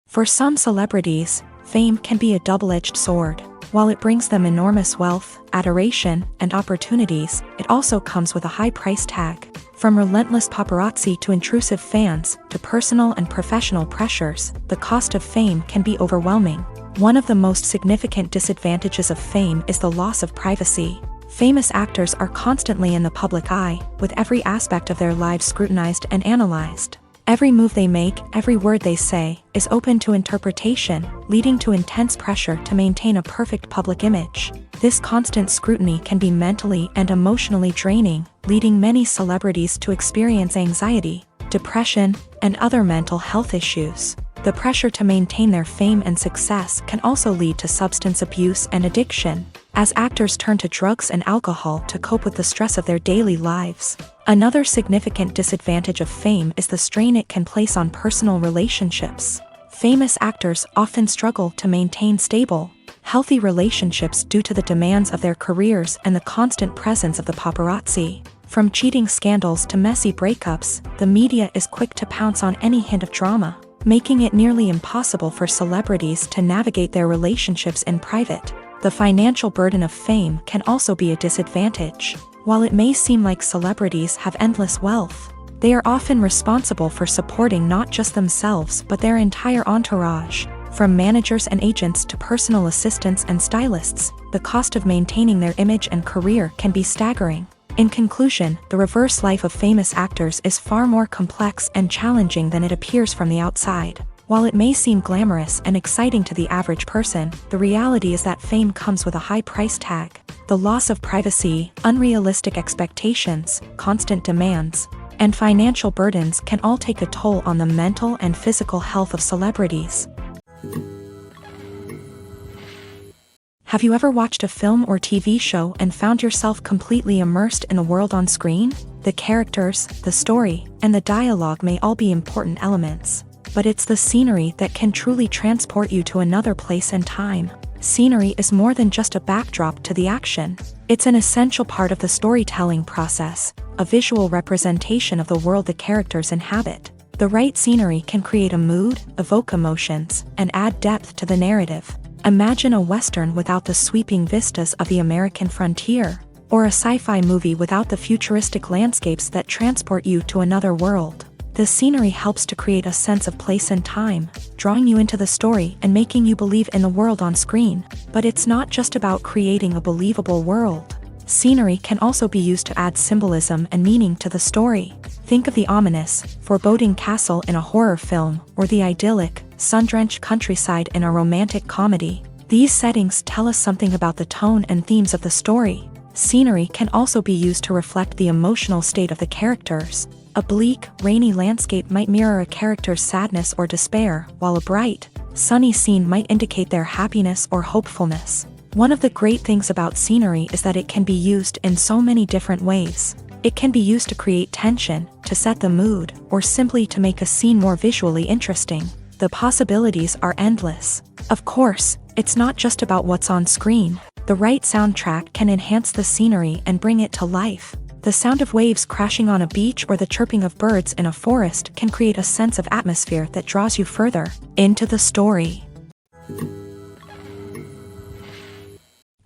For some celebrities, fame can be a double-edged sword. While it brings them enormous wealth, adoration, and opportunities, it also comes with a high price tag. From relentless paparazzi to intrusive fans, to personal and professional pressures, the cost of fame can be overwhelming. One of the most significant disadvantages of fame is the loss of privacy. Famous actors are constantly in the public eye, with every aspect of their lives scrutinized and analyzed. Every move they make, every word they say, is open to interpretation, leading to intense pressure to maintain a perfect public image. This constant scrutiny can be mentally and emotionally draining, leading many celebrities to experience anxiety, depression, and other mental health issues. The pressure to maintain their fame and success can also lead to substance abuse and addiction, as actors turn to drugs and alcohol to cope with the stress of their daily lives. Another significant disadvantage of fame is the strain it can place on personal relationships. Famous actors often struggle to maintain stable, healthy relationships due to the demands of their careers and the constant presence of the paparazzi. From cheating scandals to messy breakups, the media is quick to pounce on any hint of drama, making it nearly impossible for celebrities to navigate their relationships in private. The financial burden of fame can also be a disadvantage. While it may seem like celebrities have endless wealth, they are often responsible for supporting not just themselves but their entire entourage. From managers and agents to personal assistants and stylists, the cost of maintaining their image and career can be staggering. In conclusion, the reverse life of famous actors is far more complex and challenging than it appears from the outside. While it may seem glamorous and exciting to the average person, the reality is that fame comes with a high price tag. The loss of privacy, unrealistic expectations, constant demands, and financial burdens can all take a toll on the mental and physical health of celebrities. Have you ever watched a film or TV show and found yourself completely immersed in the world on screen? The characters, the story, and the dialogue may all be important elements, but it's the scenery that can truly transport you to another place and time. Scenery is more than just a backdrop to the action. It's an essential part of the storytelling process, a visual representation of the world the characters inhabit. The right scenery can create a mood, evoke emotions, and add depth to the narrative. Imagine a Western without the sweeping vistas of the American frontier, or a sci-fi movie without the futuristic landscapes that transport you to another world. The scenery helps to create a sense of place and time, drawing you into the story and making you believe in the world on screen. But it's not just about creating a believable world. Scenery can also be used to add symbolism and meaning to the story. Think of the ominous, foreboding castle in a horror film, or the idyllic, sun-drenched countryside in a romantic comedy. These settings tell us something about the tone and themes of the story. Scenery can also be used to reflect the emotional state of the characters. A bleak, rainy landscape might mirror a character's sadness or despair, while a bright, sunny scene might indicate their happiness or hopefulness. One of the great things about scenery is that it can be used in so many different ways. It can be used to create tension, to set the mood, or simply to make a scene more visually interesting. The possibilities are endless. Of course, it's not just about what's on screen. The right soundtrack can enhance the scenery and bring it to life. The sound of waves crashing on a beach or the chirping of birds in a forest can create a sense of atmosphere that draws you further into the story.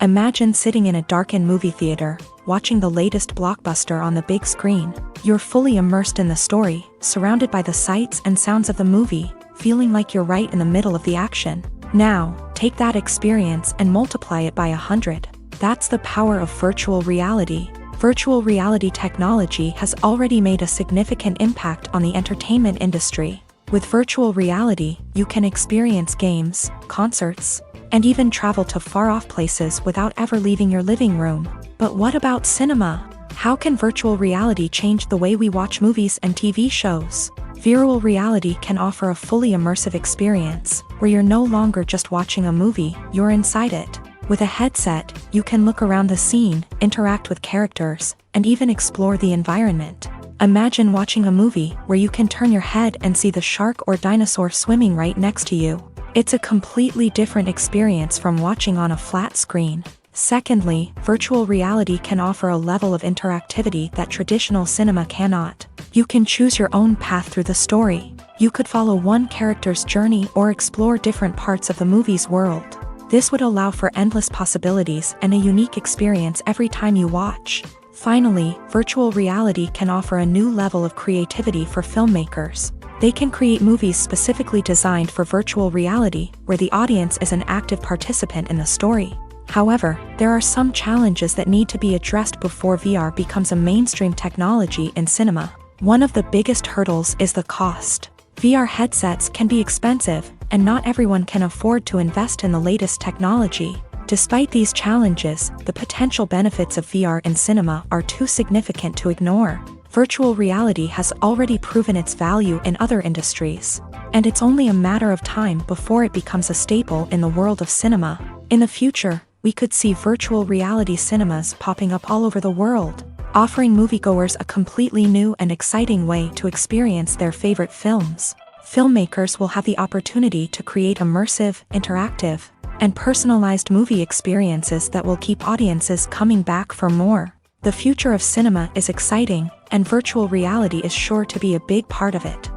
Imagine sitting in a darkened movie theater, watching the latest blockbuster on the big screen. You're fully immersed in the story, surrounded by the sights and sounds of the movie, feeling like you're right in the middle of the action. Now, take that experience and multiply it by 100. That's the power of virtual reality. Virtual reality technology has already made a significant impact on the entertainment industry. With virtual reality, you can experience games, concerts, and even travel to far-off places without ever leaving your living room. But what about cinema? How can virtual reality change the way we watch movies and TV shows? Virtual reality can offer a fully immersive experience, where you're no longer just watching a movie, you're inside it. With a headset, you can look around the scene, interact with characters, and even explore the environment. Imagine watching a movie where you can turn your head and see the shark or dinosaur swimming right next to you. It's a completely different experience from watching on a flat screen. Secondly, virtual reality can offer a level of interactivity that traditional cinema cannot. You can choose your own path through the story. You could follow one character's journey or explore different parts of the movie's world. This would allow for endless possibilities and a unique experience every time you watch. Finally, virtual reality can offer a new level of creativity for filmmakers. They can create movies specifically designed for virtual reality, where the audience is an active participant in the story. However, there are some challenges that need to be addressed before VR becomes a mainstream technology in cinema. One of the biggest hurdles is the cost. VR headsets can be expensive, and not everyone can afford to invest in the latest technology. Despite these challenges, the potential benefits of VR in cinema are too significant to ignore. Virtual reality has already proven its value in other industries, and it's only a matter of time before it becomes a staple in the world of cinema. In the future, we could see virtual reality cinemas popping up all over the world, offering moviegoers a completely new and exciting way to experience their favorite films. Filmmakers will have the opportunity to create immersive, interactive, and personalized movie experiences that will keep audiences coming back for more. The future of cinema is exciting, and virtual reality is sure to be a big part of it.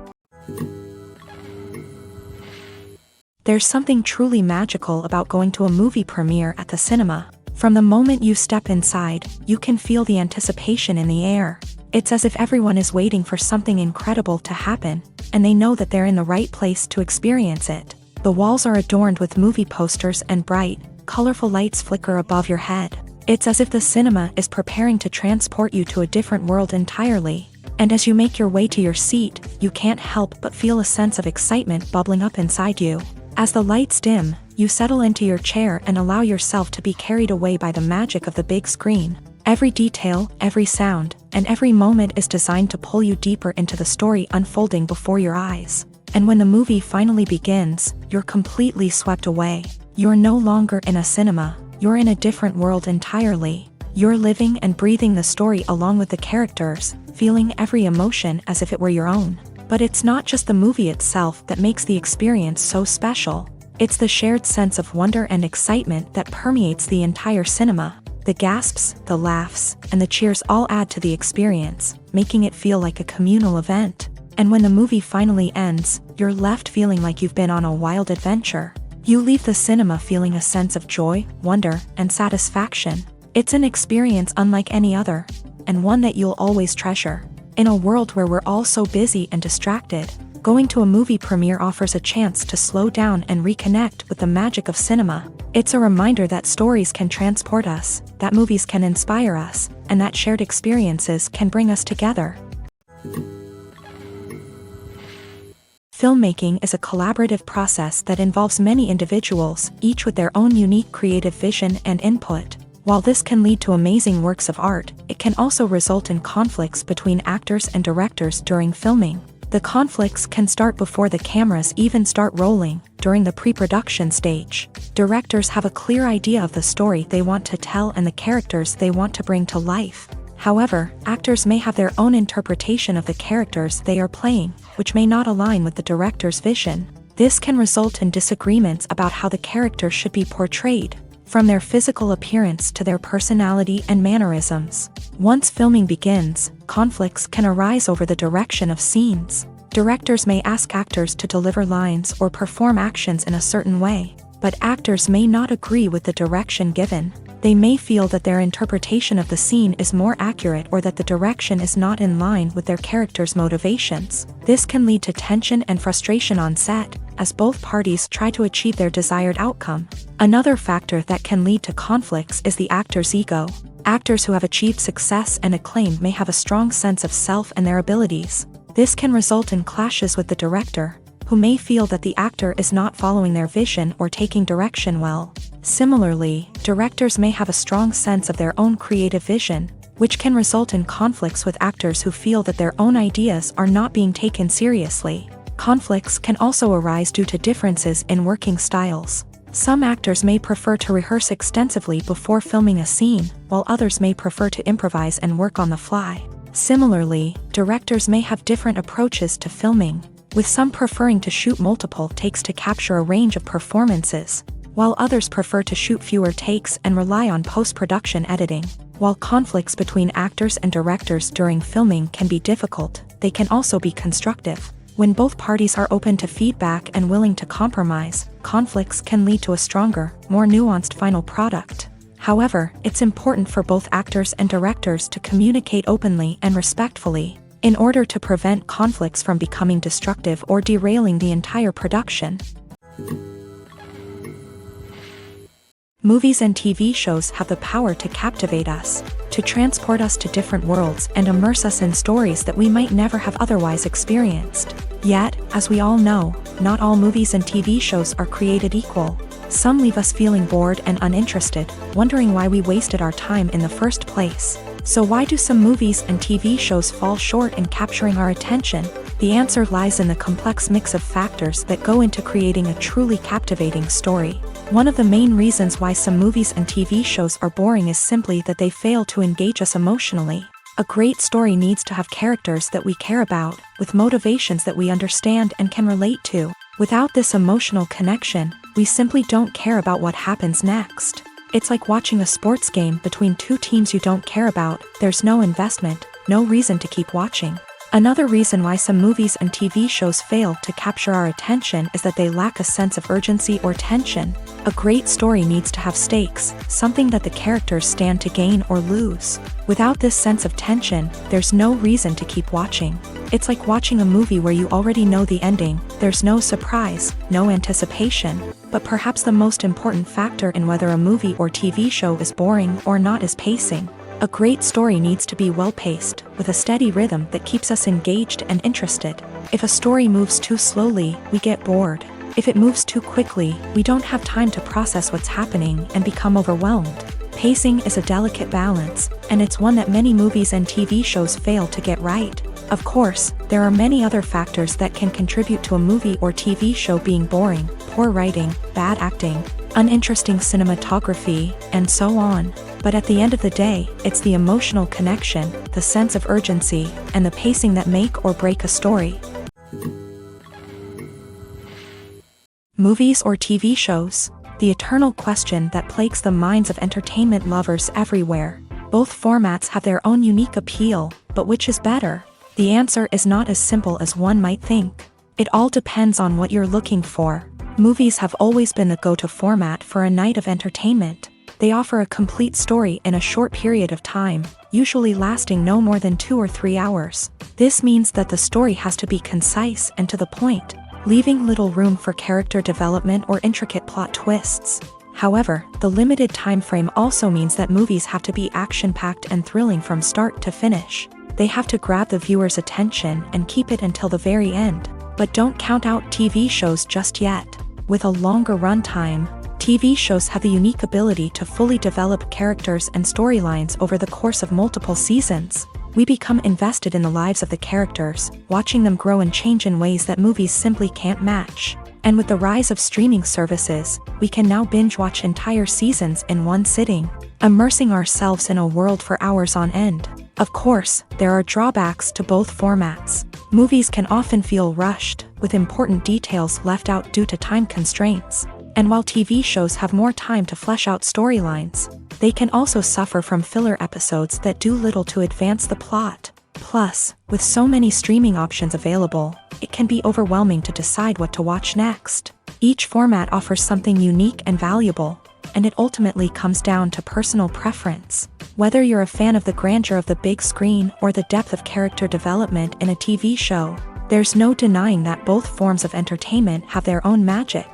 There's something truly magical about going to a movie premiere at the cinema. From the moment you step inside, you can feel the anticipation in the air. It's as if everyone is waiting for something incredible to happen, and they know that they're in the right place to experience it. The walls are adorned with movie posters and bright, colorful lights flicker above your head. It's as if the cinema is preparing to transport you to a different world entirely. And as you make your way to your seat, you can't help but feel a sense of excitement bubbling up inside you. As the lights dim, you settle into your chair and allow yourself to be carried away by the magic of the big screen. Every detail, every sound, and every moment is designed to pull you deeper into the story unfolding before your eyes. And when the movie finally begins, you're completely swept away. You're no longer in a cinema, you're in a different world entirely. You're living and breathing the story along with the characters, feeling every emotion as if it were your own. But it's not just the movie itself that makes the experience so special. It's the shared sense of wonder and excitement that permeates the entire cinema. The gasps, the laughs, and the cheers all add to the experience, making it feel like a communal event. And when the movie finally ends, you're left feeling like you've been on a wild adventure. You leave the cinema feeling a sense of joy, wonder, and satisfaction. It's an experience unlike any other, and one that you'll always treasure. In a world where we're all so busy and distracted, going to a movie premiere offers a chance to slow down and reconnect with the magic of cinema. It's a reminder that stories can transport us, that movies can inspire us, and that shared experiences can bring us together. Filmmaking is a collaborative process that involves many individuals, each with their own unique creative vision and input. While this can lead to amazing works of art, it can also result in conflicts between actors and directors during filming. The conflicts can start before the cameras even start rolling, during the pre-production stage. Directors have a clear idea of the story they want to tell and the characters they want to bring to life. However, actors may have their own interpretation of the characters they are playing, which may not align with the director's vision. This can result in disagreements about how the character should be portrayed, from their physical appearance to their personality and mannerisms. Once filming begins, conflicts can arise over the direction of scenes. Directors may ask actors to deliver lines or perform actions in a certain way, but actors may not agree with the direction given. They may feel that their interpretation of the scene is more accurate or that the direction is not in line with their character's motivations. This can lead to tension and frustration on set, as both parties try to achieve their desired outcome. Another factor that can lead to conflicts is the actor's ego. Actors who have achieved success and acclaim may have a strong sense of self and their abilities. This can result in clashes with the director, who may feel that the actor is not following their vision or taking direction well. Similarly, directors may have a strong sense of their own creative vision, which can result in conflicts with actors who feel that their own ideas are not being taken seriously. Conflicts can also arise due to differences in working styles. Some actors may prefer to rehearse extensively before filming a scene, while others may prefer to improvise and work on the fly. Similarly, directors may have different approaches to filming, with some preferring to shoot multiple takes to capture a range of performances, while others prefer to shoot fewer takes and rely on post-production editing. While conflicts between actors and directors during filming can be difficult, they can also be constructive. When both parties are open to feedback and willing to compromise, conflicts can lead to a stronger, more nuanced final product. However, it's important for both actors and directors to communicate openly and respectfully, in order to prevent conflicts from becoming destructive or derailing the entire production. Movies and TV shows have the power to captivate us, to transport us to different worlds and immerse us in stories that we might never have otherwise experienced. Yet, as we all know, not all movies and TV shows are created equal. Some leave us feeling bored and uninterested, wondering why we wasted our time in the first place. So why do some movies and TV shows fall short in capturing our attention? The answer lies in the complex mix of factors that go into creating a truly captivating story. One of the main reasons why some movies and TV shows are boring is simply that they fail to engage us emotionally. A great story needs to have characters that we care about, with motivations that we understand and can relate to. Without this emotional connection, we simply don't care about what happens next. It's like watching a sports game between two teams you don't care about. There's no investment, no reason to keep watching. Another reason why some movies and TV shows fail to capture our attention is that they lack a sense of urgency or tension. A great story needs to have stakes, something that the characters stand to gain or lose. Without this sense of tension, there's no reason to keep watching. It's like watching a movie where you already know the ending. There's no surprise, no anticipation. But perhaps the most important factor in whether a movie or TV show is boring or not is pacing. A great story needs to be well-paced, with a steady rhythm that keeps us engaged and interested. If a story moves too slowly, we get bored. If it moves too quickly, we don't have time to process what's happening and become overwhelmed. Pacing is a delicate balance, and it's one that many movies and TV shows fail to get right. Of course, there are many other factors that can contribute to a movie or TV show being boring: poor writing, bad acting, uninteresting cinematography, and so on. But at the end of the day, it's the emotional connection, the sense of urgency, and the pacing that make or break a story. Movies or TV shows? The eternal question that plagues the minds of entertainment lovers everywhere. Both formats have their own unique appeal, but which is better? The answer is not as simple as one might think. It all depends on what you're looking for. Movies have always been the go-to format for a night of entertainment. They offer a complete story in a short period of time, usually lasting no more than 2 or 3 hours. This means that the story has to be concise and to the point, leaving little room for character development or intricate plot twists. However, the limited time frame also means that movies have to be action-packed and thrilling from start to finish. They have to grab the viewer's attention and keep it until the very end. But don't count out TV shows just yet. With a longer runtime, TV shows have the unique ability to fully develop characters and storylines over the course of multiple seasons. We become invested in the lives of the characters, watching them grow and change in ways that movies simply can't match. And with the rise of streaming services, we can now binge-watch entire seasons in one sitting, immersing ourselves in a world for hours on end. Of course, there are drawbacks to both formats. Movies can often feel rushed, with important details left out due to time constraints. And while TV shows have more time to flesh out storylines, they can also suffer from filler episodes that do little to advance the plot. Plus, with so many streaming options available, it can be overwhelming to decide what to watch next. Each format offers something unique and valuable, and it ultimately comes down to personal preference. Whether you're a fan of the grandeur of the big screen or the depth of character development in a TV show, there's no denying that both forms of entertainment have their own magic.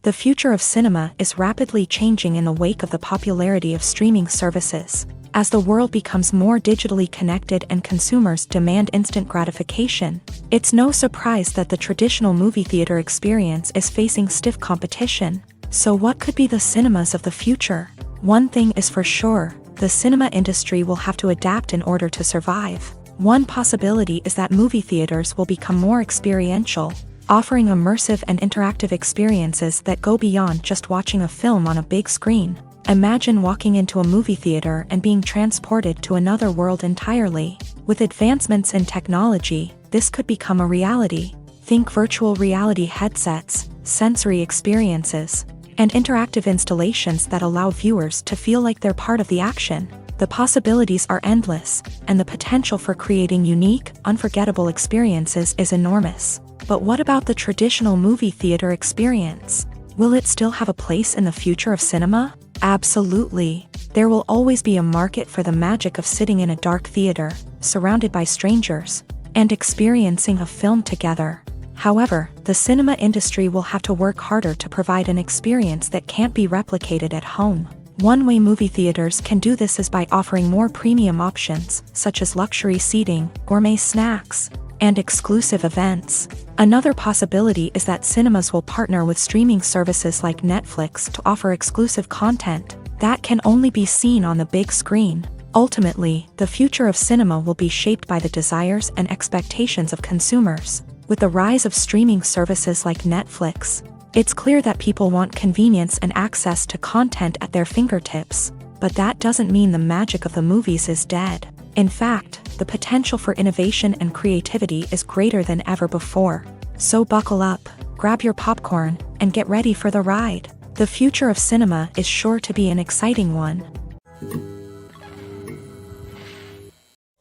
The future of cinema is rapidly changing in the wake of the popularity of streaming services. As the world becomes more digitally connected and consumers demand instant gratification, it's no surprise that the traditional movie theater experience is facing stiff competition. So what could be the cinemas of the future? One thing is for sure, the cinema industry will have to adapt in order to survive. One possibility is that movie theaters will become more experiential, offering immersive and interactive experiences that go beyond just watching a film on a big screen. Imagine walking into a movie theater and being transported to another world entirely. With advancements in technology, this could become a reality. Think virtual reality headsets, sensory experiences, and interactive installations that allow viewers to feel like they're part of the action. The possibilities are endless, and the potential for creating unique, unforgettable experiences is enormous. But what about the traditional movie theater experience? Will it still have a place in the future of cinema? Absolutely. There will always be a market for the magic of sitting in a dark theater, surrounded by strangers, and experiencing a film together. However, the cinema industry will have to work harder to provide an experience that can't be replicated at home. One way movie theaters can do this is by offering more premium options, such as luxury seating, gourmet snacks, and exclusive events. Another possibility is that cinemas will partner with streaming services like Netflix to offer exclusive content that can only be seen on the big screen. Ultimately, the future of cinema will be shaped by the desires and expectations of consumers. With the rise of streaming services like Netflix, it's clear that people want convenience and access to content at their fingertips. But that doesn't mean the magic of the movies is dead. In fact, the potential for innovation and creativity is greater than ever before. So buckle up, grab your popcorn, and get ready for the ride. The future of cinema is sure to be an exciting one.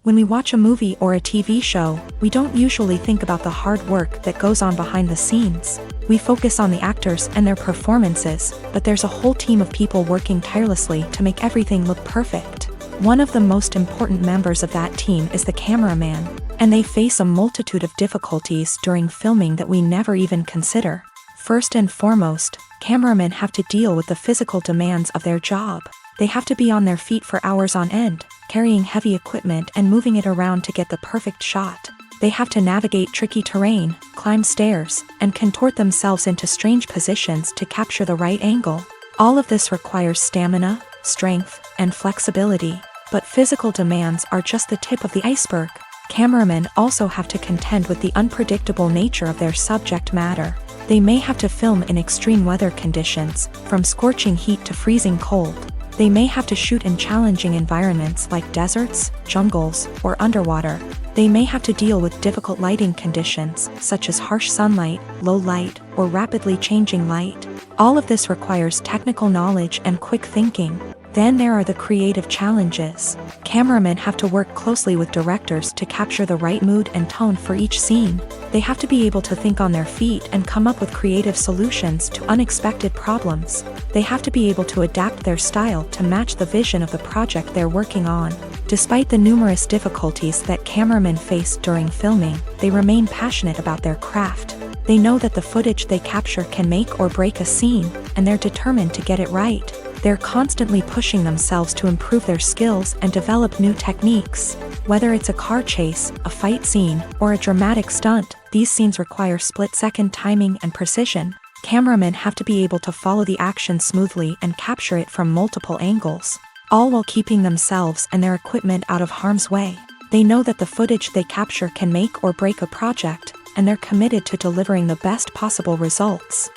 When we watch a movie or a TV show, we don't usually think about the hard work that goes on behind the scenes. We focus on the actors and their performances, but there's a whole team of people working tirelessly to make everything look perfect. One of the most important members of that team is the cameraman, and they face a multitude of difficulties during filming that we never even consider. First and foremost, cameramen have to deal with the physical demands of their job. They have to be on their feet for hours on end, carrying heavy equipment and moving it around to get the perfect shot. They have to navigate tricky terrain, climb stairs, and contort themselves into strange positions to capture the right angle. All of this requires stamina, strength, and flexibility. But physical demands are just the tip of the iceberg. Cameramen also have to contend with the unpredictable nature of their subject matter. They may have to film in extreme weather conditions, from scorching heat to freezing cold. They may have to shoot in challenging environments like deserts, jungles, or underwater. They may have to deal with difficult lighting conditions, such as harsh sunlight, low light, or rapidly changing light. All of this requires technical knowledge and quick thinking. Then there are the creative challenges. Cameramen have to work closely with directors to capture the right mood and tone for each scene. They have to be able to think on their feet and come up with creative solutions to unexpected problems. They have to be able to adapt their style to match the vision of the project they're working on. Despite the numerous difficulties that cameramen face during filming, they remain passionate about their craft. They know that the footage they capture can make or break a scene, and they're determined to get it right. They're constantly pushing themselves to improve their skills and develop new techniques. Whether it's a car chase, a fight scene, or a dramatic stunt, these scenes require split-second timing and precision. Cameramen have to be able to follow the action smoothly and capture it from multiple angles, all while keeping themselves and their equipment out of harm's way. They know that the footage they capture can make or break a project, and they're committed to delivering the best possible results.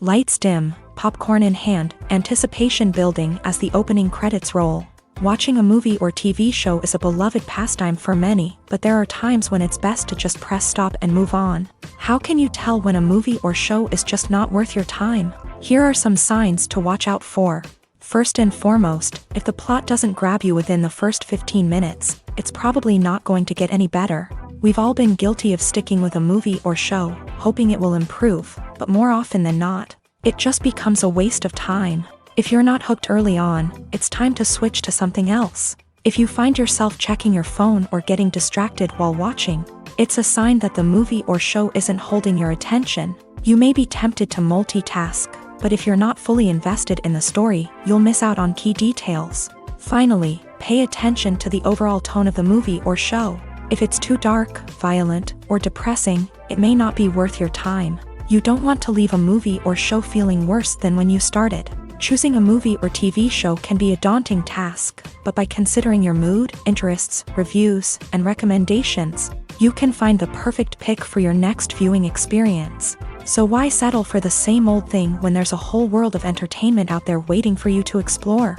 Lights dim, popcorn in hand, anticipation building as the opening credits roll. Watching a movie or TV show is a beloved pastime for many, but there are times when it's best to just press stop and move on. How can you tell when a movie or show is just not worth your time? Here are some signs to watch out for. First and foremost, if the plot doesn't grab you within the first 15 minutes, it's probably not going to get any better. We've all been guilty of sticking with a movie or show, hoping it will improve, but more often than not, it just becomes a waste of time. If you're not hooked early on, it's time to switch to something else. If you find yourself checking your phone or getting distracted while watching, it's a sign that the movie or show isn't holding your attention. You may be tempted to multitask, but if you're not fully invested in the story, you'll miss out on key details. Finally, pay attention to the overall tone of the movie or show. If it's too dark, violent, or depressing, it may not be worth your time. You don't want to leave a movie or show feeling worse than when you started. Choosing a movie or TV show can be a daunting task, but by considering your mood, interests, reviews, and recommendations, you can find the perfect pick for your next viewing experience. So why settle for the same old thing when there's a whole world of entertainment out there waiting for you to explore?